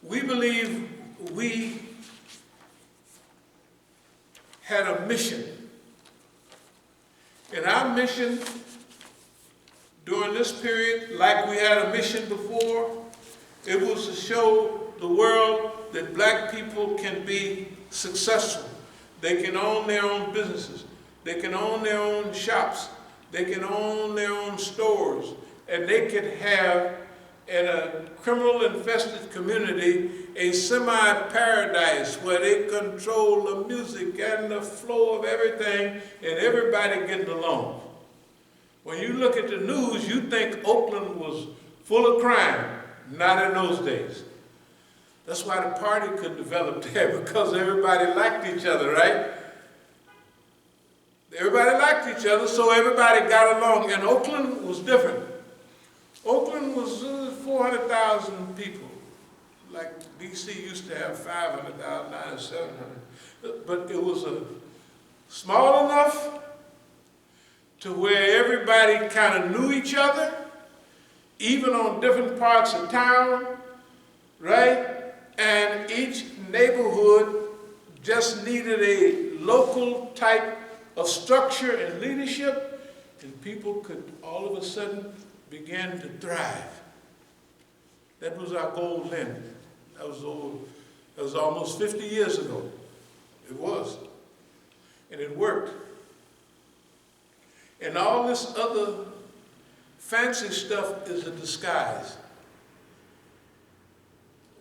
We believe we had a mission. And our mission during this period, like we had a mission before, it was to show the world that black people can be successful. They can own their own businesses. They can own their own shops. They can own their own stores. And they can have, in a criminal-infested community, a semi-paradise where they control the music and the flow of everything and everybody getting along. When you look at the news, you think Oakland was full of crime. Not in those days. That's why the party could develop there, because everybody liked each other, right? Everybody liked each other, so everybody got along. And Oakland was different. Oakland was 400,000 people. Like D.C. used to have 500,000, now it's 700. But it was small enough to where everybody kind of knew each other, even on different parts of town, right? And each neighborhood just needed a local type of structure and leadership, and people could all of a sudden begin to thrive. That was our goal then. That was almost 50 years ago. It was. And it worked. And all this other fancy stuff is a disguise.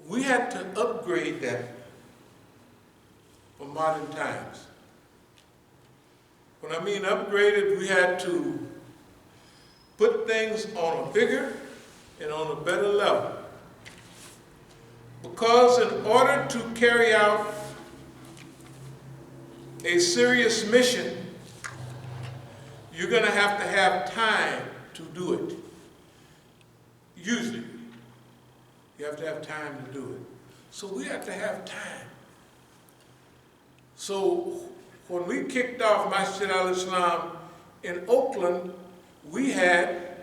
We had to upgrade that for modern times. When I mean upgraded, we had to put things on a bigger and on a better level. Because in order to carry out a serious mission, you're going to have time to do it. Usually, you have to have time to do it. So we have to have time. So when we kicked off Masjid al-Islam in Oakland, we had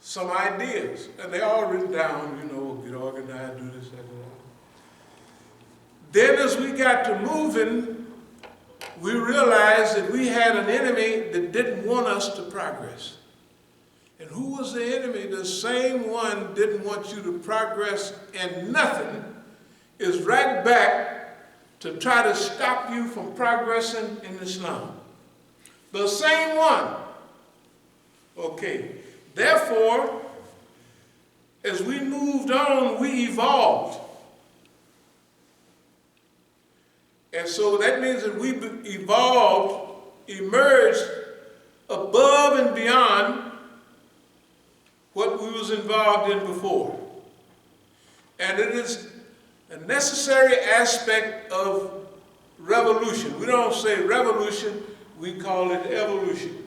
some ideas, and they all written down, you know, get organized, do this, that, and that. Then as we got to moving, we realized that we had an enemy that didn't want us to progress. And who was the enemy? The same one didn't want you to progress in nothing, is right back to try to stop you from progressing in Islam. The same one. Okay. Therefore, as we moved on, we evolved. And so that means that we evolved, emerged above and beyond what we was involved in before. And it is a necessary aspect of revolution. We don't say revolution, we call it evolution.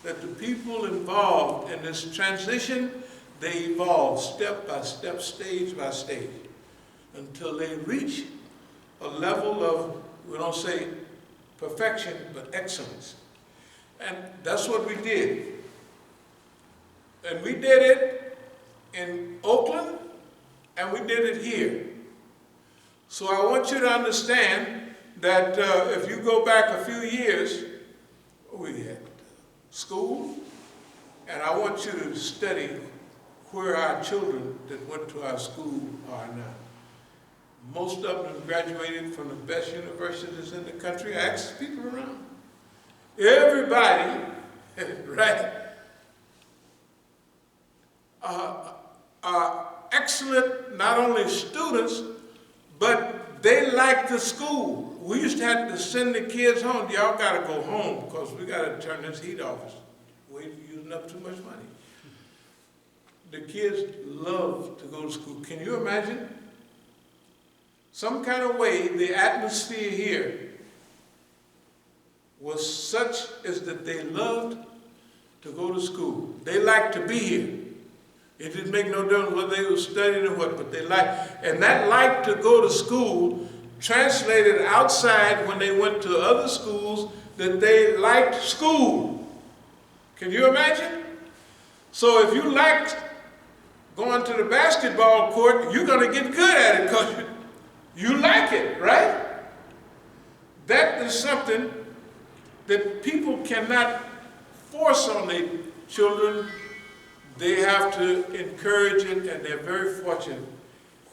That the people involved in this transition, they evolve step by step, stage by stage, until they reach a level of, we don't say perfection, but excellence. And that's what we did. And we did it in Oakland, and we did it here. So I want you to understand that if you go back a few years, we had school, and I want you to study where our children that went to our school are now. Most of them graduated from the best universities in the country. I asked people around. Everybody, right, are excellent, not only students, but they like the school. We used to have to send the kids home. Y'all got to go home because we got to turn this heat off. We're using up too much money. The kids love to go to school. Can you imagine? Some kind of way the atmosphere here was such as that they loved to go to school. They liked to be here. It didn't make no difference what they were studying or what, but they liked. And that like to go to school translated outside when they went to other schools that they liked school. Can you imagine? So if you liked going to the basketball court, you're going to get good at it because you like it, right? That is something that people cannot force on their children. They have to encourage it, and they're very fortunate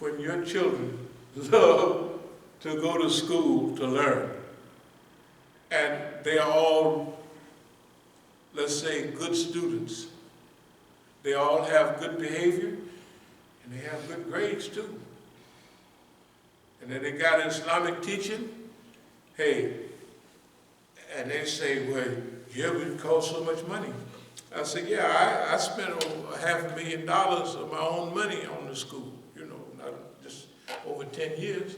when your children love to go to school to learn. And they are all, let's say, good students. They all have good behavior, and they have good grades too. And then they got Islamic teaching. Hey, and they say, well, yeah, it costs so much money. I said, yeah, I spent over $500,000 of my own money on the school, you know, not just over 10 years.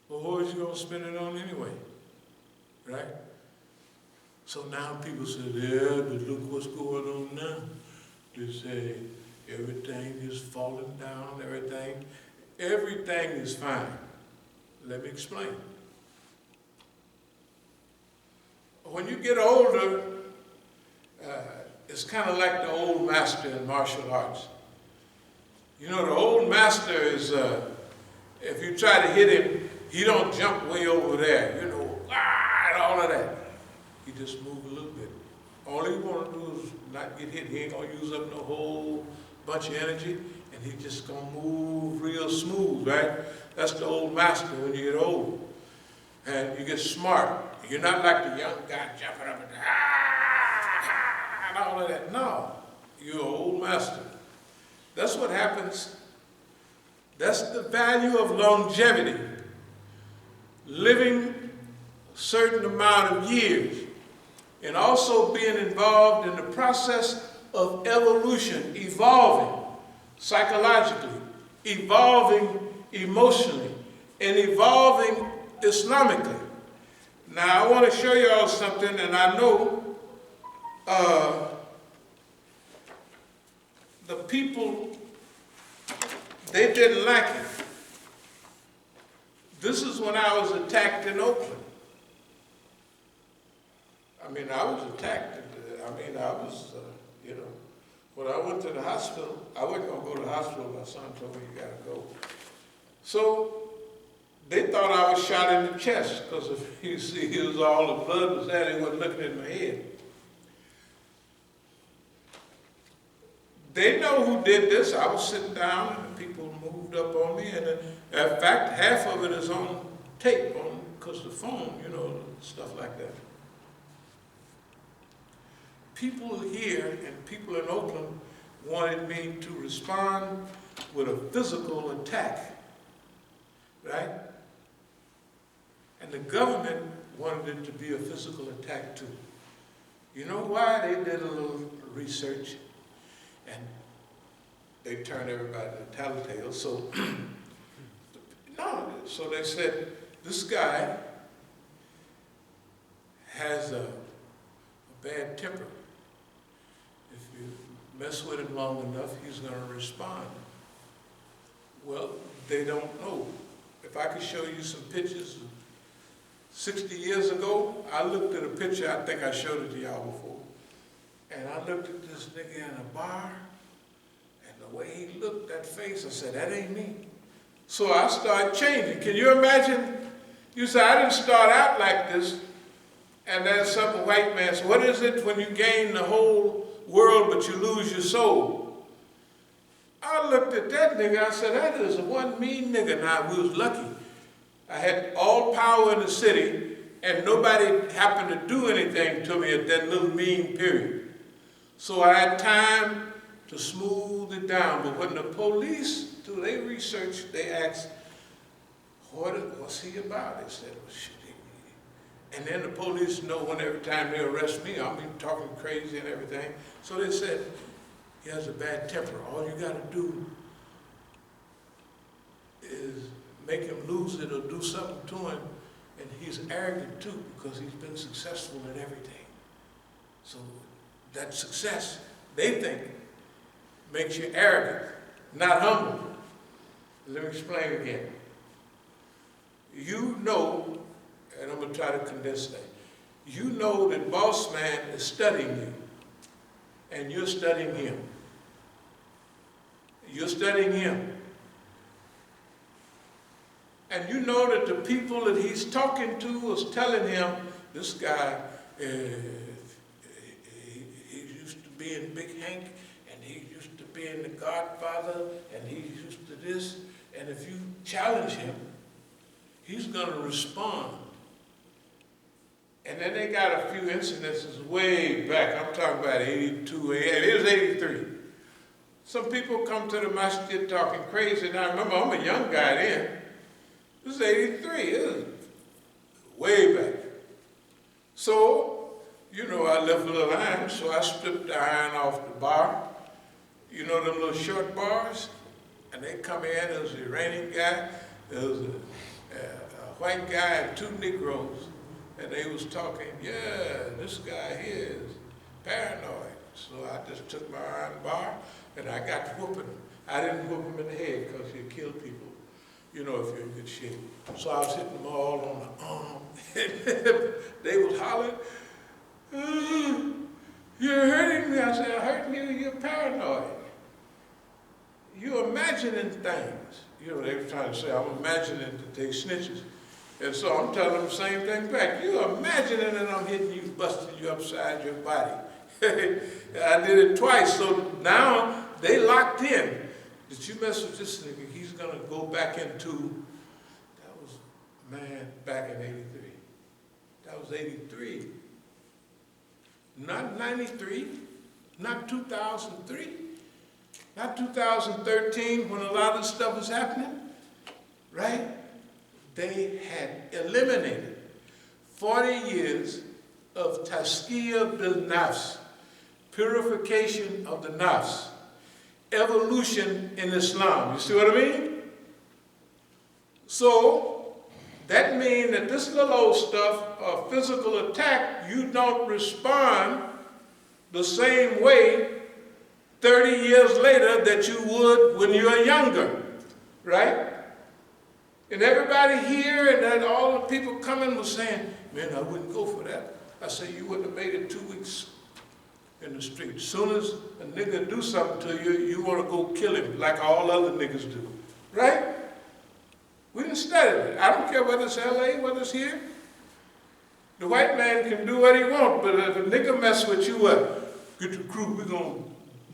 Well, what was you going to spend it on anyway, right? So now people say, yeah, but look what's going on now. They say everything is falling down, everything is fine. Let me explain. When you get older, it's kind of like the old master in martial arts. You know, the old master is, if you try to hit him, he don't jump way over there, you know, and all of that. He just move a little bit. All he want to do is not get hit. He ain't going to use up no whole bunch of energy, and he just going to move real smooth, right? That's the old master when you get old. And you get smart. You're not like the young guy jumping up and and all of that. No, you're an old master. That's what happens. That's the value of longevity. Living a certain amount of years and also being involved in the process of evolution, evolving psychologically, evolving emotionally, and evolving Islamically. Now I want to show you all something, and I know the people, they didn't like it. This is when I was attacked in Oakland. I mean, I was attacked. You know, when I went to the hospital, I wasn't going to go to the hospital. My son told me, you got to go. So they thought I was shot in the chest because if you see, it was all the blood was there. They wasn't looking in my head. They know who did this. I was sitting down and the people moved up on me. And in fact, half of it is on tape because the phone, you know, stuff like that. People here and people in Oakland wanted me to respond with a physical attack, right? And the government wanted it to be a physical attack too. You know why? They did a little research and they turned everybody to tattletale. So, no, so they said, this guy has a bad temper. If you mess with him long enough, he's going to respond. Well, they don't know. If I could show you some pictures, 60 years ago, I looked at a picture, I think I showed it to y'all before, and I looked at this nigga in a bar, and the way he looked, that face, I said, that ain't me. So I started changing. Can you imagine? You say, I didn't start out like this, and then some white man said, what is it when you gain the whole world but you lose your soul? I looked at that nigga, I said, that is one mean nigga. Now, we was lucky. I had all power in the city, and nobody happened to do anything to me at that little mean period. So I had time to smooth it down. But when the police do their research, they asked, what's he about? They said, well, shit. And then the police know when every time they arrest me, I'm talking crazy and everything. So they said, he has a bad temper. All you got to do is make him lose it or do something to him. And he's arrogant too because he's been successful in everything. So that success, they think, makes you arrogant, not humble. Let me explain again. You know, and I'm going to try to condense that. You know that boss man is studying you, and you're studying him. You're studying him. And you know that the people that he's talking to is telling him, this guy, he used to be in Big Hank, and he used to be in The Godfather, and he used to this, and if you challenge him, he's going to respond. And then they got a few incidences way back. I'm talking about 82, it was 83. Some people come to the Masjid talking crazy. Now remember, I'm a young guy then. This is 83, it was way back. So, you know, I left a little iron, so I stripped the iron off the bar. You know them little short bars? And they come in, there was an Iranian guy, there was a white guy and two Negroes, and they was talking, yeah, this guy here is paranoid. So I just took my iron bar, and I got to whooping him. I didn't whoop him in the head, because he'd kill people, you know, if you're in good shape. So I was hitting them all on the arm, and they was hollering, you're hurting me. I said, I'm hurting you, you're paranoid. You're imagining things. You know, they were trying to say, I'm imagining that they snitches. And so I'm telling them the same thing back. You're imagining that I'm hitting you, busting you upside your body. I did it twice, so now they locked in. Did you mess with this nigga? He's gonna go back into, that was, man, back in 83. That was 83. Not 93, not 2003, not 2013 when a lot of stuff was happening, right? They had eliminated 40 years of tazkiyah bil nafs, purification of the nafs, evolution in Islam. You see what I mean? So that means that this little old stuff of physical attack, you don't respond the same way 30 years later that you would when you were younger, right? And everybody here and then all the people coming was saying, man, I wouldn't go for that. I said, you wouldn't have made it 2 weeks in the street. As soon as a nigga do something to you, you want to go kill him like all other niggas do, right? We didn't study it. I don't care whether it's LA, whether it's here. The white man can do what he wants, but if a nigga mess with you, get the crew, we're going to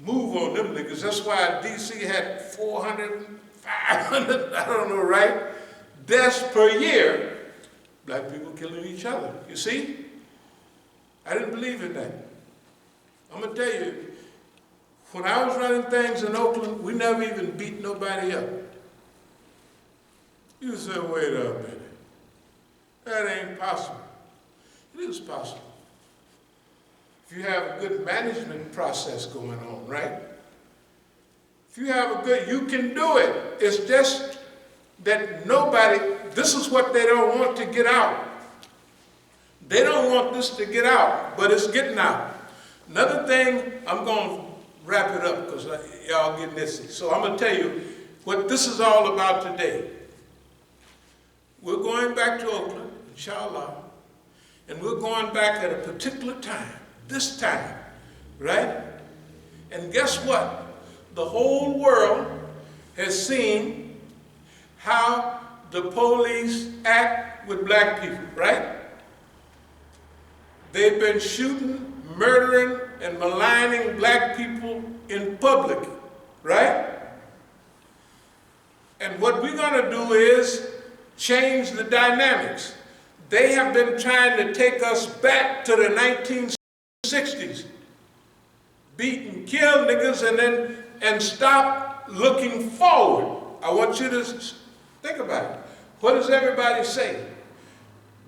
move on them niggas. That's why DC had 400, 500, I don't know, right? Deaths per year, black people killing each other. You see? I didn't believe in that. I'm going to tell you, when I was running things in Oakland, we never even beat nobody up. You say, wait a minute. That ain't possible. It is possible. If you have a good management process going on, right? If you have a good, you can do it. It's just that nobody, this is what they don't want to get out. They don't want this to get out, but it's getting out. Another thing, I'm going to wrap it up because y'all get nitsy. So I'm going to tell you what this is all about today. We're going back to Oakland, inshallah, and we're going back at a particular time, this time, right? And guess what? The whole world has seen how the police act with black people, right? They've been shooting, murdering, and maligning black people in public, right? And what we're going to do is change the dynamics. They have been trying to take us back to the 1960s. Beat and kill niggas and stop looking forward. I want you to think about it. What does everybody say?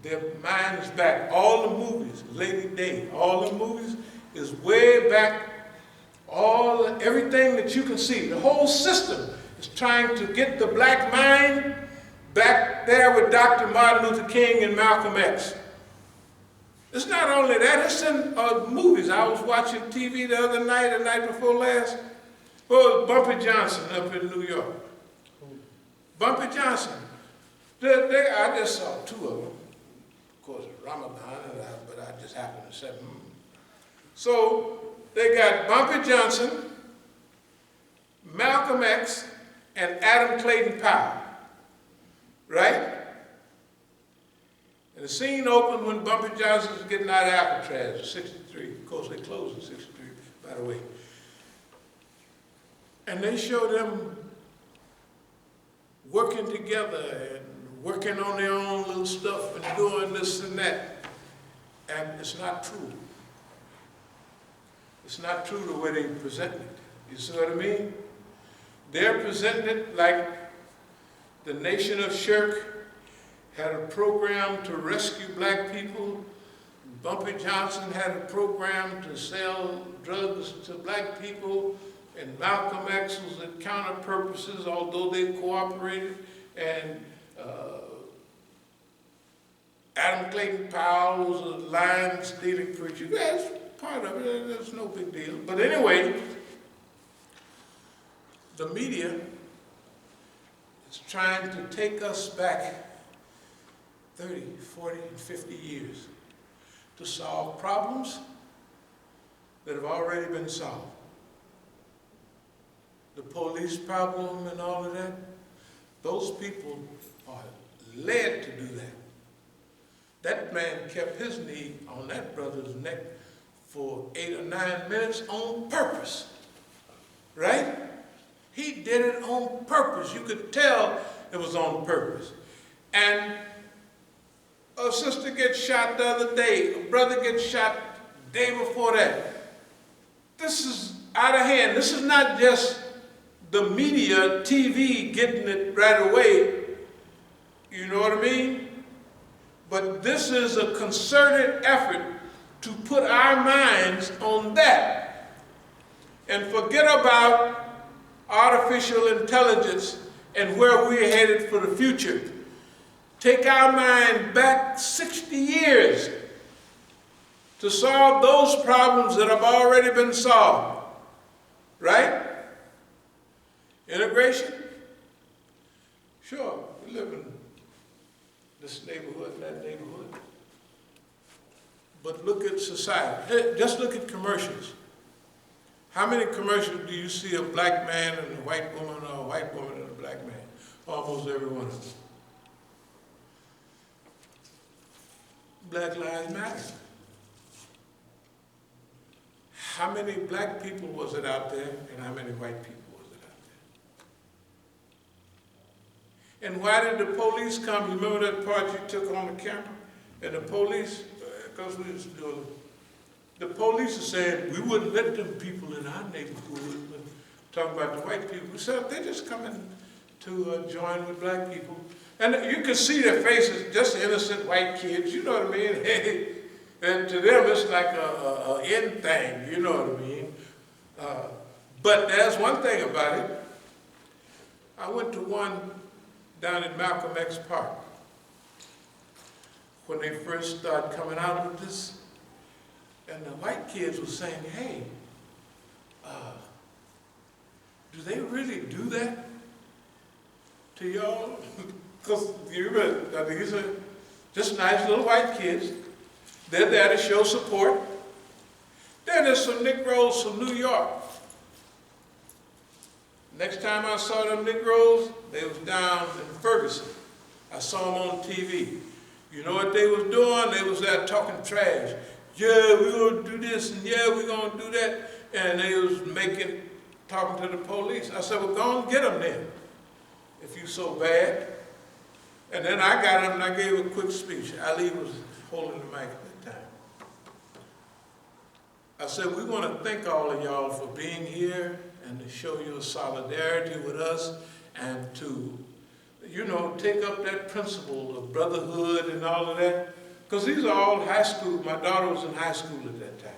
Their mind is back. All the movies, Lady Day, all the movies is way back. Everything that you can see, the whole system is trying to get the black mind back there with Dr. Martin Luther King and Malcolm X. It's not only that, it's in movies. I was watching TV the other night, the night before last. Well, Bumpy Johnson up in New York. Bumpy Johnson. I just saw two of them. Of course, Ramadan, but I just happened to say, So they got Bumpy Johnson, Malcolm X, and Adam Clayton Powell, right? And the scene opened when Bumpy Johnson was getting out of Alcatraz in 63. Of course, they closed in 63, by the way. And they showed them working together and working on their own little stuff and doing this and that. And it's not true. It's not true the way they present it. You see what I mean? They're presenting it like the nation of Shirk had a program to rescue black people. Bumpy Johnson had a program to sell drugs to black people. And Malcolm X was at counter purposes, although they cooperated. And Adam Clayton Powell was a line-stealing preacher. That's part of it. That's no big deal. But anyway, the media is trying to take us back 30, 40, and 50 years to solve problems that have already been solved. The police problem and all of that, those people are led to do that. That man kept his knee on that brother's neck for 8 or 9 minutes on purpose, right? He did it on purpose. You could tell it was on purpose. And a sister gets shot the other day, a brother gets shot the day before that. This is out of hand. This is not just the media, TV getting it right away. You know what I mean? But this is a concerted effort to put our minds on that and forget about artificial intelligence and where we're headed for the future. Take our mind back 60 years to solve those problems that have already been solved, right? Integration? Sure, we live in this neighborhood, that neighborhood. But look at society. Just look at commercials. How many commercials do you see a black man and a white woman, or a white woman and a black man? Almost every one of them. Black Lives Matter. How many black people was it out there, and how many white people was it out there? And why did the police come? You remember that part you took on the camera? And the police, because we was doing, the police are saying, we wouldn't let them people in our neighborhood, talking about the white people. We said, they're just coming to join with black people. And you can see their faces, just innocent white kids, you know what I mean? And to them, it's like a end thing, you know what I mean? But there's one thing about it. I went to one down in Malcolm X Park when they first started coming out with this. And the white kids were saying, hey, do they really do that to y'all? Because you remember, I mean, these are just nice little white kids. They're there to show support. Then there's some Negroes from New York. Next time I saw them Negroes, they was down in Ferguson. I saw them on TV. You know what they was doing? They was there talking trash. Yeah, we're going to do this, and yeah, we're going to do that. And they was talking to the police. I said, well, go and get them then, if you so bad. And then I got up and I gave a quick speech. Ali was holding the mic at that time. I said, we want to thank all of y'all for being here and to show your solidarity with us and to, you know, take up that principle of brotherhood and all of that. Because these are all high school. My daughter was in high school at that time.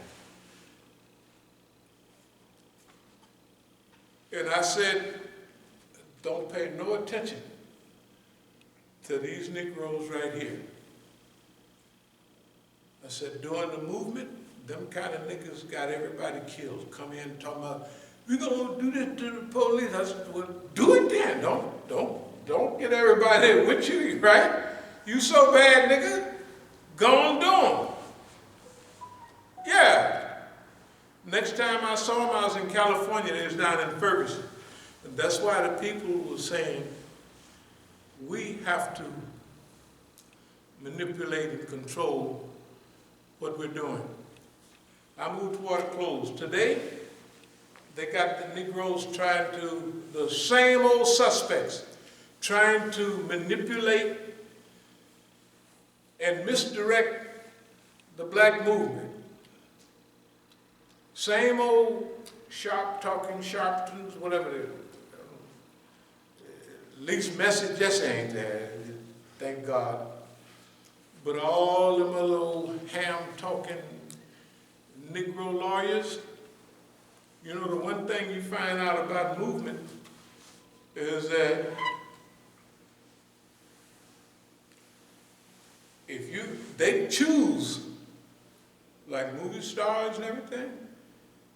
And I said, don't pay no attention to these Negroes right here. I said, during the movement, them kind of niggas got everybody killed. Come in talking about we're gonna do this to the police. I said, well, do it then. Don't get everybody with you, right? You so bad, nigga. Go on, do 'em. Yeah. Next time I saw him, I was in California. They was down in Ferguson. And that's why the people were saying, we have to manipulate and control what we're doing. I moved toward a close. Today, they got the Negroes trying to, the same old suspects, trying to manipulate and misdirect the black movement. Same old sharp-talking sharptons, whatever they are. At least message just ain't there, thank God. But all them little ham-talking Negro lawyers, you know, the one thing you find out about movement is that they choose, like movie stars and everything,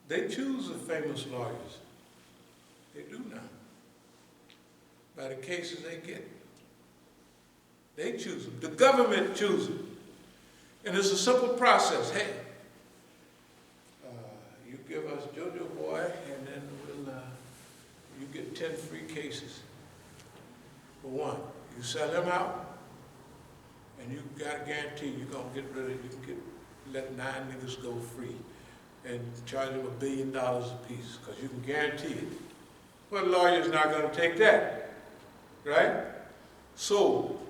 they choose the famous lawyers. They do now. By the cases they get. They choose them. The government chooses them. And it's a simple process. Hey, you give us JoJo Boy, and then you get 10 free cases. For one, you sell him out, and you got a guarantee you're gonna get rid of, you can let 9 niggas go free and charge them $1 billion a piece, because you can guarantee it. But a lawyer's not gonna take that, right? So,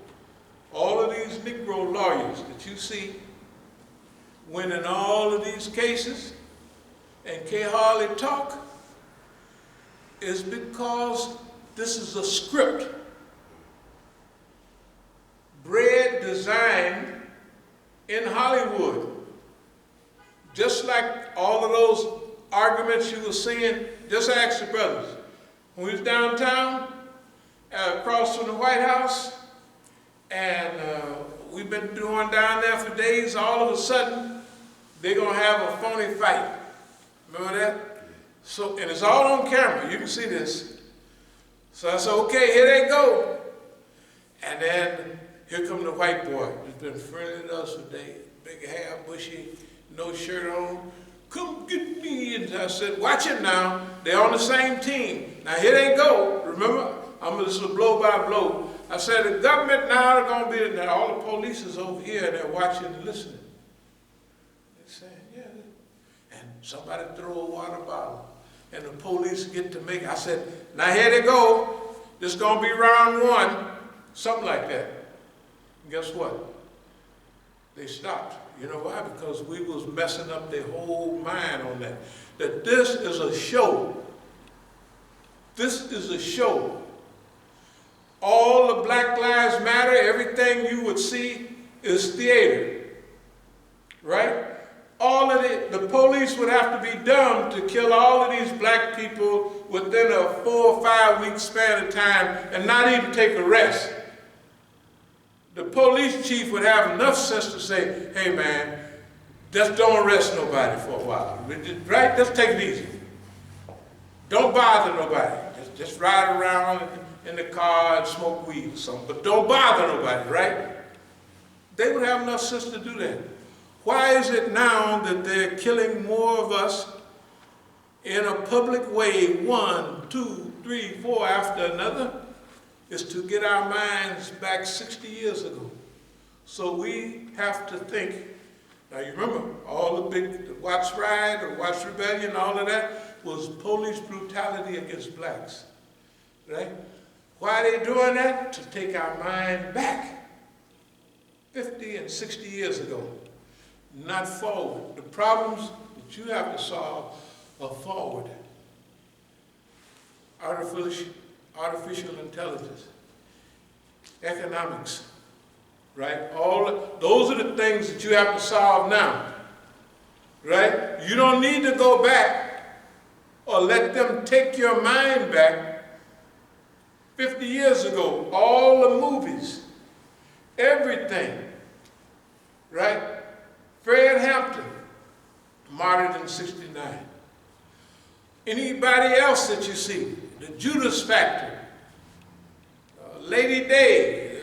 all of these Negro lawyers that you see winning all of these cases and can't hardly talk is because this is a script. Bred, designed in Hollywood. Just like all of those arguments you were seeing, just ask the brothers. When we was downtown, across from the White House, and we've been doing down there for days, all of a sudden, they're gonna have a phony fight. Remember that? So, and it's all on camera, you can see this. So I said, okay, here they go. And then, here come the white boy, who's been friendly with us for days. Big hair, bushy, no shirt on. Come get me. And I said, watch it now. They're on the same team. Now here they go. Remember, this is a blow by blow. I said, the government now are going to be there. All the police is over here and they're watching and listening. They're saying, yeah. And somebody throw a water bottle. And the police get to make, I said, now here they go. This is going to be round 1. Something like that. And guess what? They stopped. You know why? Because we was messing up their whole mind on that. That this is a show. This is a show. All the Black Lives Matter, everything you would see is theater. Right? All of the police would have to be dumb to kill all of these black people within a 4 or 5 week span of time and not even take a rest. The police chief would have enough sense to say, hey man, just don't arrest nobody for a while, right? Just take it easy. Don't bother nobody. Just ride around in the car and smoke weed or something, but don't bother nobody, right? They would have enough sense to do that. Why is it now that they're killing more of us in a public way, 1, 2, 3, 4 after another? Is to get our minds back 60 years ago. So we have to think, now you remember, all the Watts Riot or Watts Rebellion, all of that was police brutality against blacks, right? Why are they doing that? To take our mind back 50 and 60 years ago, not forward. The problems that you have to solve are forward. Artificial intelligence, economics, right? Those are the things that you have to solve now, right? You don't need to go back or let them take your mind back 50 years ago. All the movies, everything, right? Fred Hampton, martyred in '69. Anybody else that you see, the Judas Factor, Lady Day,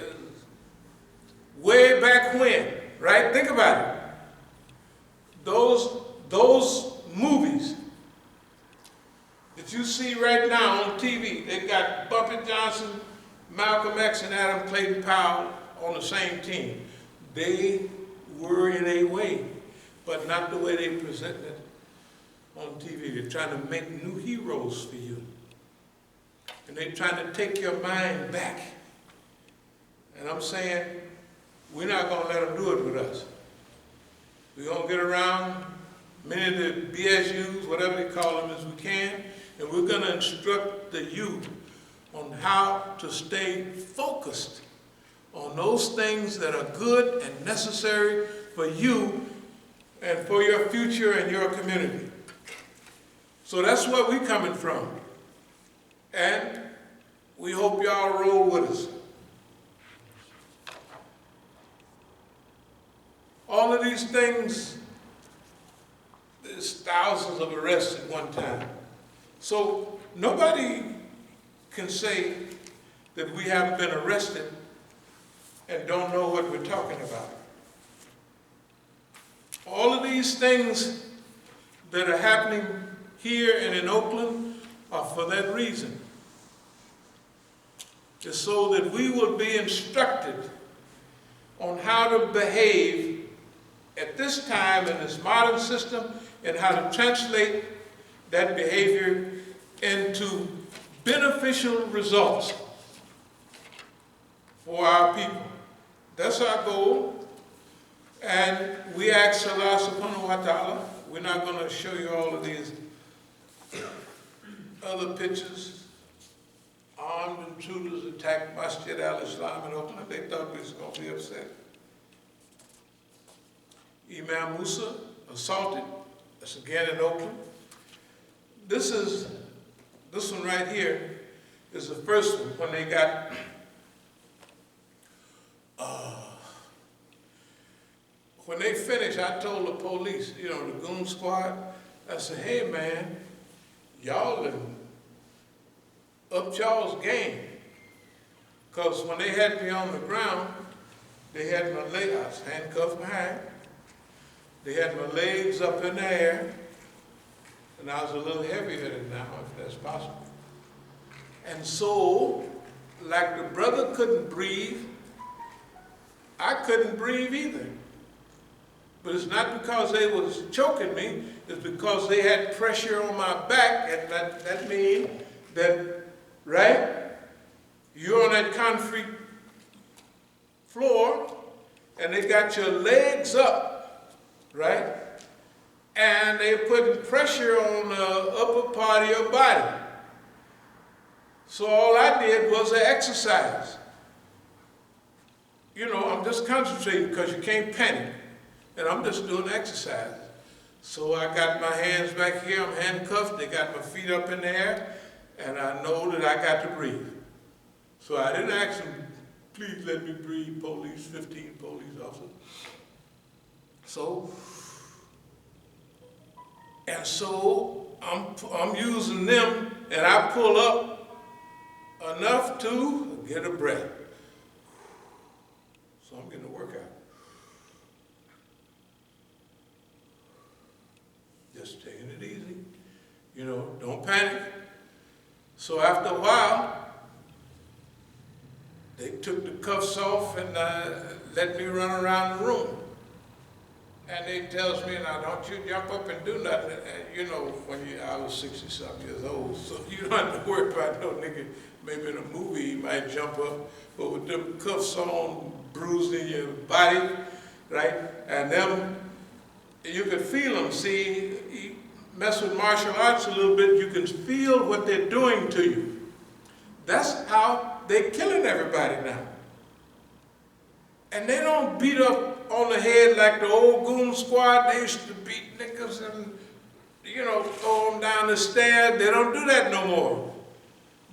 way back when, right? Think about it. Those movies that you see right now on TV, they got Bumpy Johnson, Malcolm X, and Adam Clayton Powell on the same team. They were in a way, but not the way they present it on TV. They're trying to make new heroes for you. And they're trying to take your mind back. And I'm saying, we're not going to let them do it with us. We're going to get around many of the BSUs, whatever they call them, as we can, and we're going to instruct the youth on how to stay focused on those things that are good and necessary for you and for your future and your community. So that's where we're coming from. And we hope y'all roll with us. All of these things, there's thousands of arrests at one time. So nobody can say that we haven't been arrested and don't know what we're talking about. All of these things that are happening here and in Oakland are for that reason. It's so that we will be instructed on how to behave at this time in this modern system and how to translate that behavior into beneficial results for our people. That's our goal. And we ask Allah subhanahu wa ta'ala, we're not going to show you all of these other pictures. Armed intruders attacked Masjid al-Islam in Oakland. They thought we was going to be upset. Imam Musa assaulted. That's again in Oakland. This one right here is the first one when they got when they finished. I told the police, the goon squad, I said, hey man, y'all done upped y'all's game. Because when they had me on the ground, they had my legs, I was handcuffed behind. They had my legs up in the air, and I was a little heavier than now, if that's possible. And so, like the brother couldn't breathe, I couldn't breathe either. But it's not because they was choking me, it's because they had pressure on my back, and that means that, right, you're on that concrete floor, and they got your legs up, right? And they're putting pressure on the upper part of your body. So all I did was an exercise. I'm just concentrating because you can't panic. And I'm just doing exercise. So I got my hands back here, I'm handcuffed, they got my feet up in the air, and I know that I got to breathe. So I didn't ask them, please let me breathe, police, 15 police officers. So I'm using them, and I pull up enough to get a breath. So I'm getting a workout. Just taking it easy. Don't panic. So after a while, they took the cuffs off and let me run around the room. And they tells me, now don't you jump up and do nothing. And I was 60-something years old, so you don't have to worry about no nigga. Maybe in a movie he might jump up, but with them cuffs on, bruising your body, right? And them, you could feel them. See, you mess with martial arts a little bit, you can feel what they're doing to you. That's how they're killing everybody now. And they don't beat up on the head like the old goon squad. They used to beat niggas and, throw them down the stairs. They don't do that no more.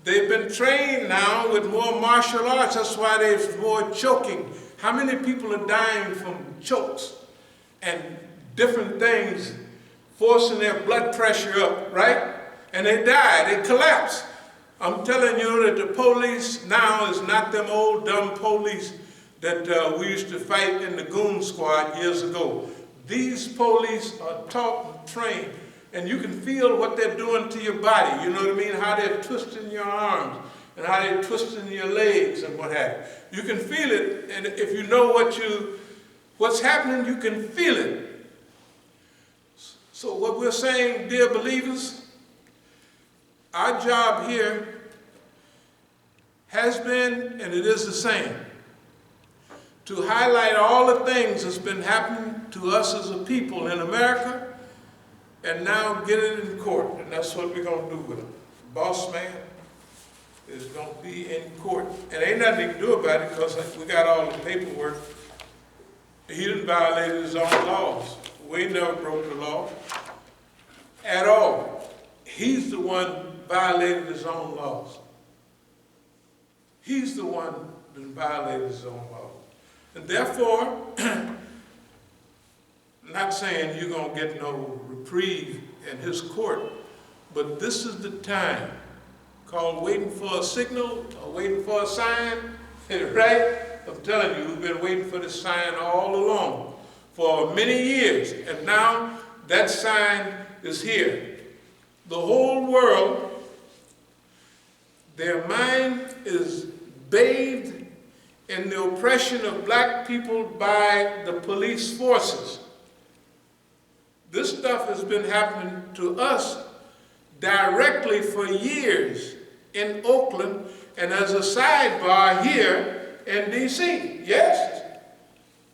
They've been trained now with more martial arts. That's why there's more choking. How many people are dying from chokes and different things, forcing their blood pressure up, right? and they died, they collapsed. I'm telling you that the police now is not them old dumb police that we used to fight in the goon squad years ago. These police are taught and trained, and you can feel what they're doing to your body, you know what I mean? How they're twisting your arms, and how they're twisting your legs and what have you. You can feel it, and if you know what's happening, you can feel it. So what we're saying, dear believers, our job here has been, and it is the same, to highlight all the things that's been happening to us as a people in America, and now get it in court, and that's what we're going to do with him. Boss man is going to be in court, and ain't nothing he can do about it because we got all the paperwork. He didn't violate his own laws. We never broke the law at all. He's the one violated his own laws. He's the one that violated his own laws. And therefore, not saying you're going to get no reprieve in his court, but this is the time called waiting for a signal or waiting for a sign, right? I'm telling you, we've been waiting for this sign all along for many years, and now that sign is here. The whole world, their mind is bathed in the oppression of black people by the police forces. This stuff has been happening to us directly for years in Oakland and as a sidebar here in D.C. Yes,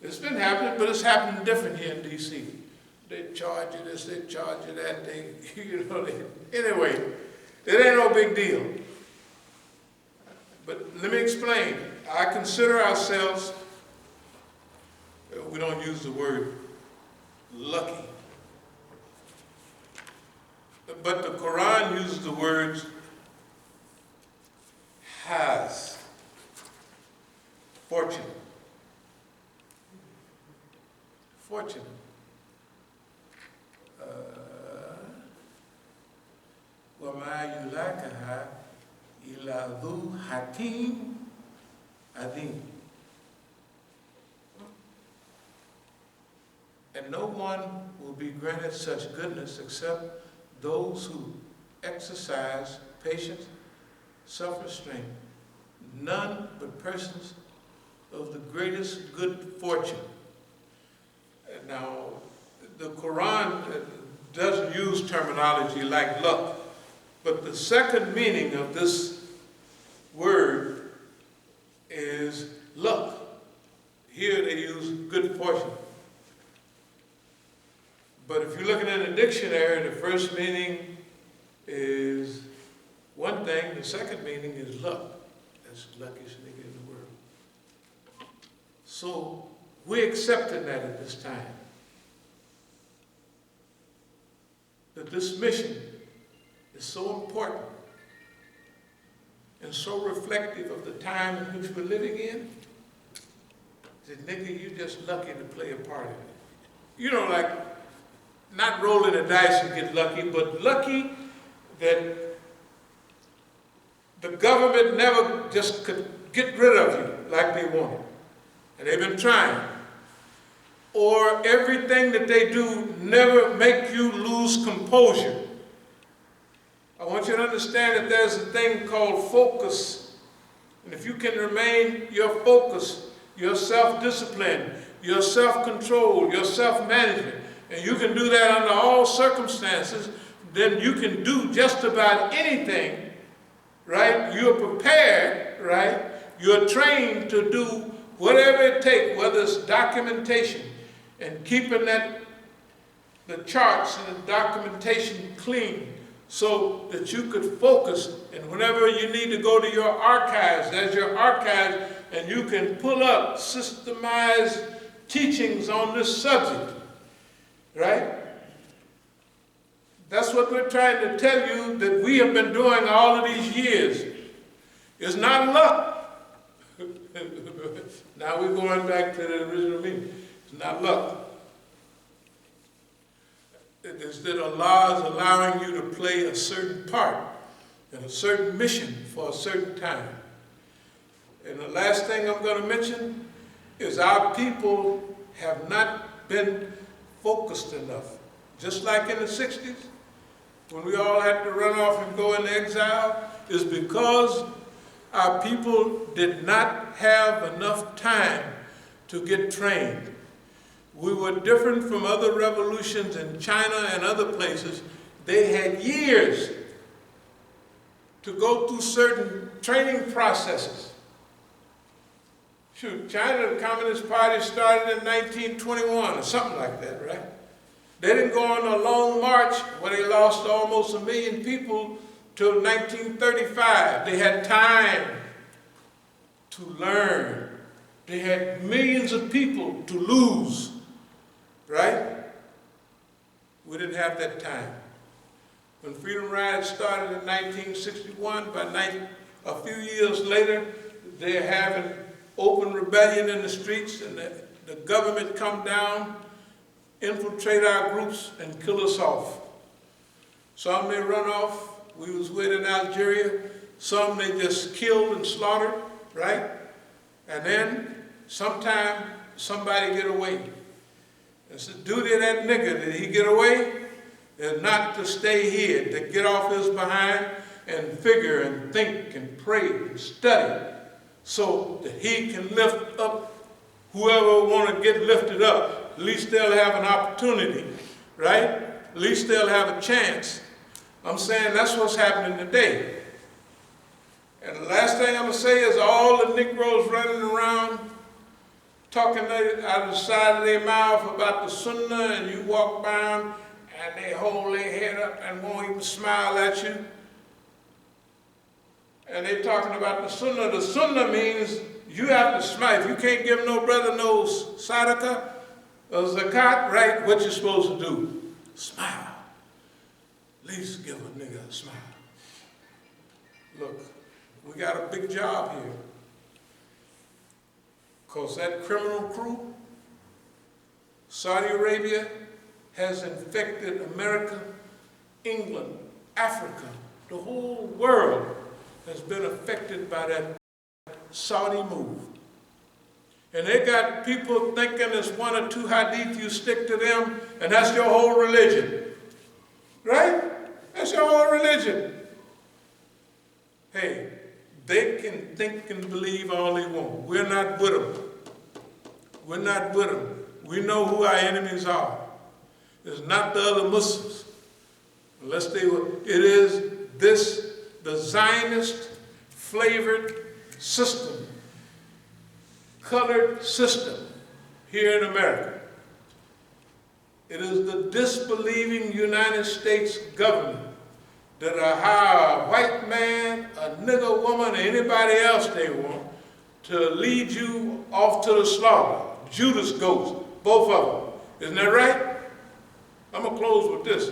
it's been happening, but it's happening different here in D.C. They charge you this, they charge you that, anyway, it ain't no big deal. But let me explain. I consider ourselves, we don't use the word lucky, but the Quran uses the words has, fortunate. Fortunate. وَمَا يُلَاكَهَا إِلَّا ذُو حَكِيمٍ عَلِيمٍ. And no one will be granted such goodness except those who exercise patience, self-restraint. None but persons of the greatest good fortune. Now, the Quran doesn't use terminology like luck, but the second meaning of this word is luck. Here they use good fortune. But if you're looking in the dictionary, the first meaning is one thing, the second meaning is luck. That's the luckiest nigga in the world. So we're accepting that at this time. That this mission is so important and so reflective of the time in which we're living in, that nigga, you're just lucky to play a part in it. You know, like, not rolling the dice and get lucky, but lucky that the government never just could get rid of you like they wanted. And they've been trying. Or everything that they do never make you lose composure. I want you to understand that there's a thing called focus. And if you can remain your focus, your self-discipline, your self-control, your self-management, and you can do that under all circumstances, then you can do just about anything, right? You're prepared, right? You're trained to do whatever it takes, whether it's documentation and keeping the charts and the documentation clean so that you could focus. And whenever you need to go to your archives, there's your archives, and you can pull up systemized teachings on this subject, right? That's what we're trying to tell you that we have been doing all of these years. It's not luck. Now we're going back to the original meaning. It's not luck. It is that Allah is allowing you to play a certain part in a certain mission for a certain time. And the last thing I'm going to mention is our people have not been focused enough. Just like in the 60s, when we all had to run off and go into exile, is because our people did not have enough time to get trained. We were different from other revolutions in China and other places. They had years to go through certain training processes. Shoot, China, the Communist Party started in 1921 or something like that, right? They didn't go on a long march where they lost almost 1 million people till 1935. They had time to learn. They had millions of people to lose, right? We didn't have that time. When Freedom Rides started in 1961, a few years later, they're having open rebellion in the streets, and the government come down, infiltrate our groups, and kill us off. Some they run off. We was with in Algeria. Some they just killed and slaughtered, right? And then sometime somebody get away. It's the duty of that nigga. Did he get away? Is not to stay here, to get off his behind and figure and think and pray and study so that he can lift up whoever want to get lifted up. At least they'll have an opportunity, right? At least they'll have a chance. I'm saying that's what's happening today. And the last thing I'm going to say is all the Negroes running around talking out of the side of their mouth about the Sunnah, and you walk by them and they hold their head up and won't even smile at you. And they're talking about the Sunnah. The Sunnah means you have to smile. If you can't give no brother no sadaqah or zakat, right, what you supposed to do? Smile. At least give a nigga a smile. Look, we got a big job here. Because that criminal crew, Saudi Arabia, has infected America, England, Africa. The whole world has been affected by that Saudi move. And they got people thinking it's 1 or 2 hadith you stick to them, and that's your whole religion. Right? That's your whole religion. Hey, they can think and believe all they want. We're not with them. We're not with them. We know who our enemies are. It's not the other Muslims. Unless they were, it is this, the Zionist flavored system, colored system here in America. It is the disbelieving United States government that will hire a white man, a nigger woman, or anybody else they want to lead you off to the slaughter. Judas goats, both of them. Isn't that right? I'm going to close with this.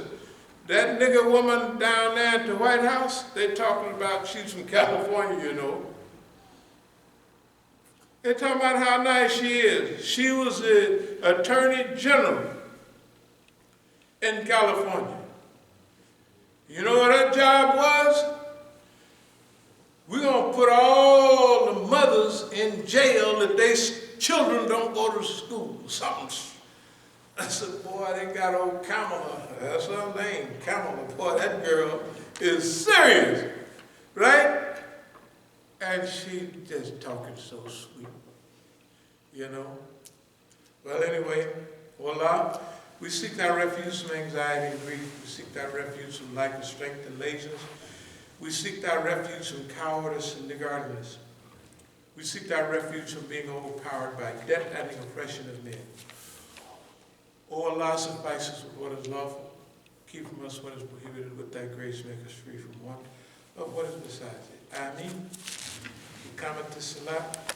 That nigger woman down there at the White House, they're talking about, she's from California, you know. They're talking about how nice she is. She was the Attorney General in California. You know what her job was? We're going to put all the mothers in jail if their children don't go to school. Something. I said, boy, they got old Kamala. That's her name, Kamala. Boy, that girl is serious, right? And she just talking so sweet, you know. Well, anyway, voila. We seek our refuge from anxiety and grief. We seek our refuge from lack of strength and laziness. We seek our refuge from cowardice and niggardliness. We seek our refuge from being overpowered by debt and the oppression of men. O Allah, suffice us with what is lawful. Keep from us what is prohibited. With thy grace, make us free from want of what is besides it. Ameen. We come at the salat.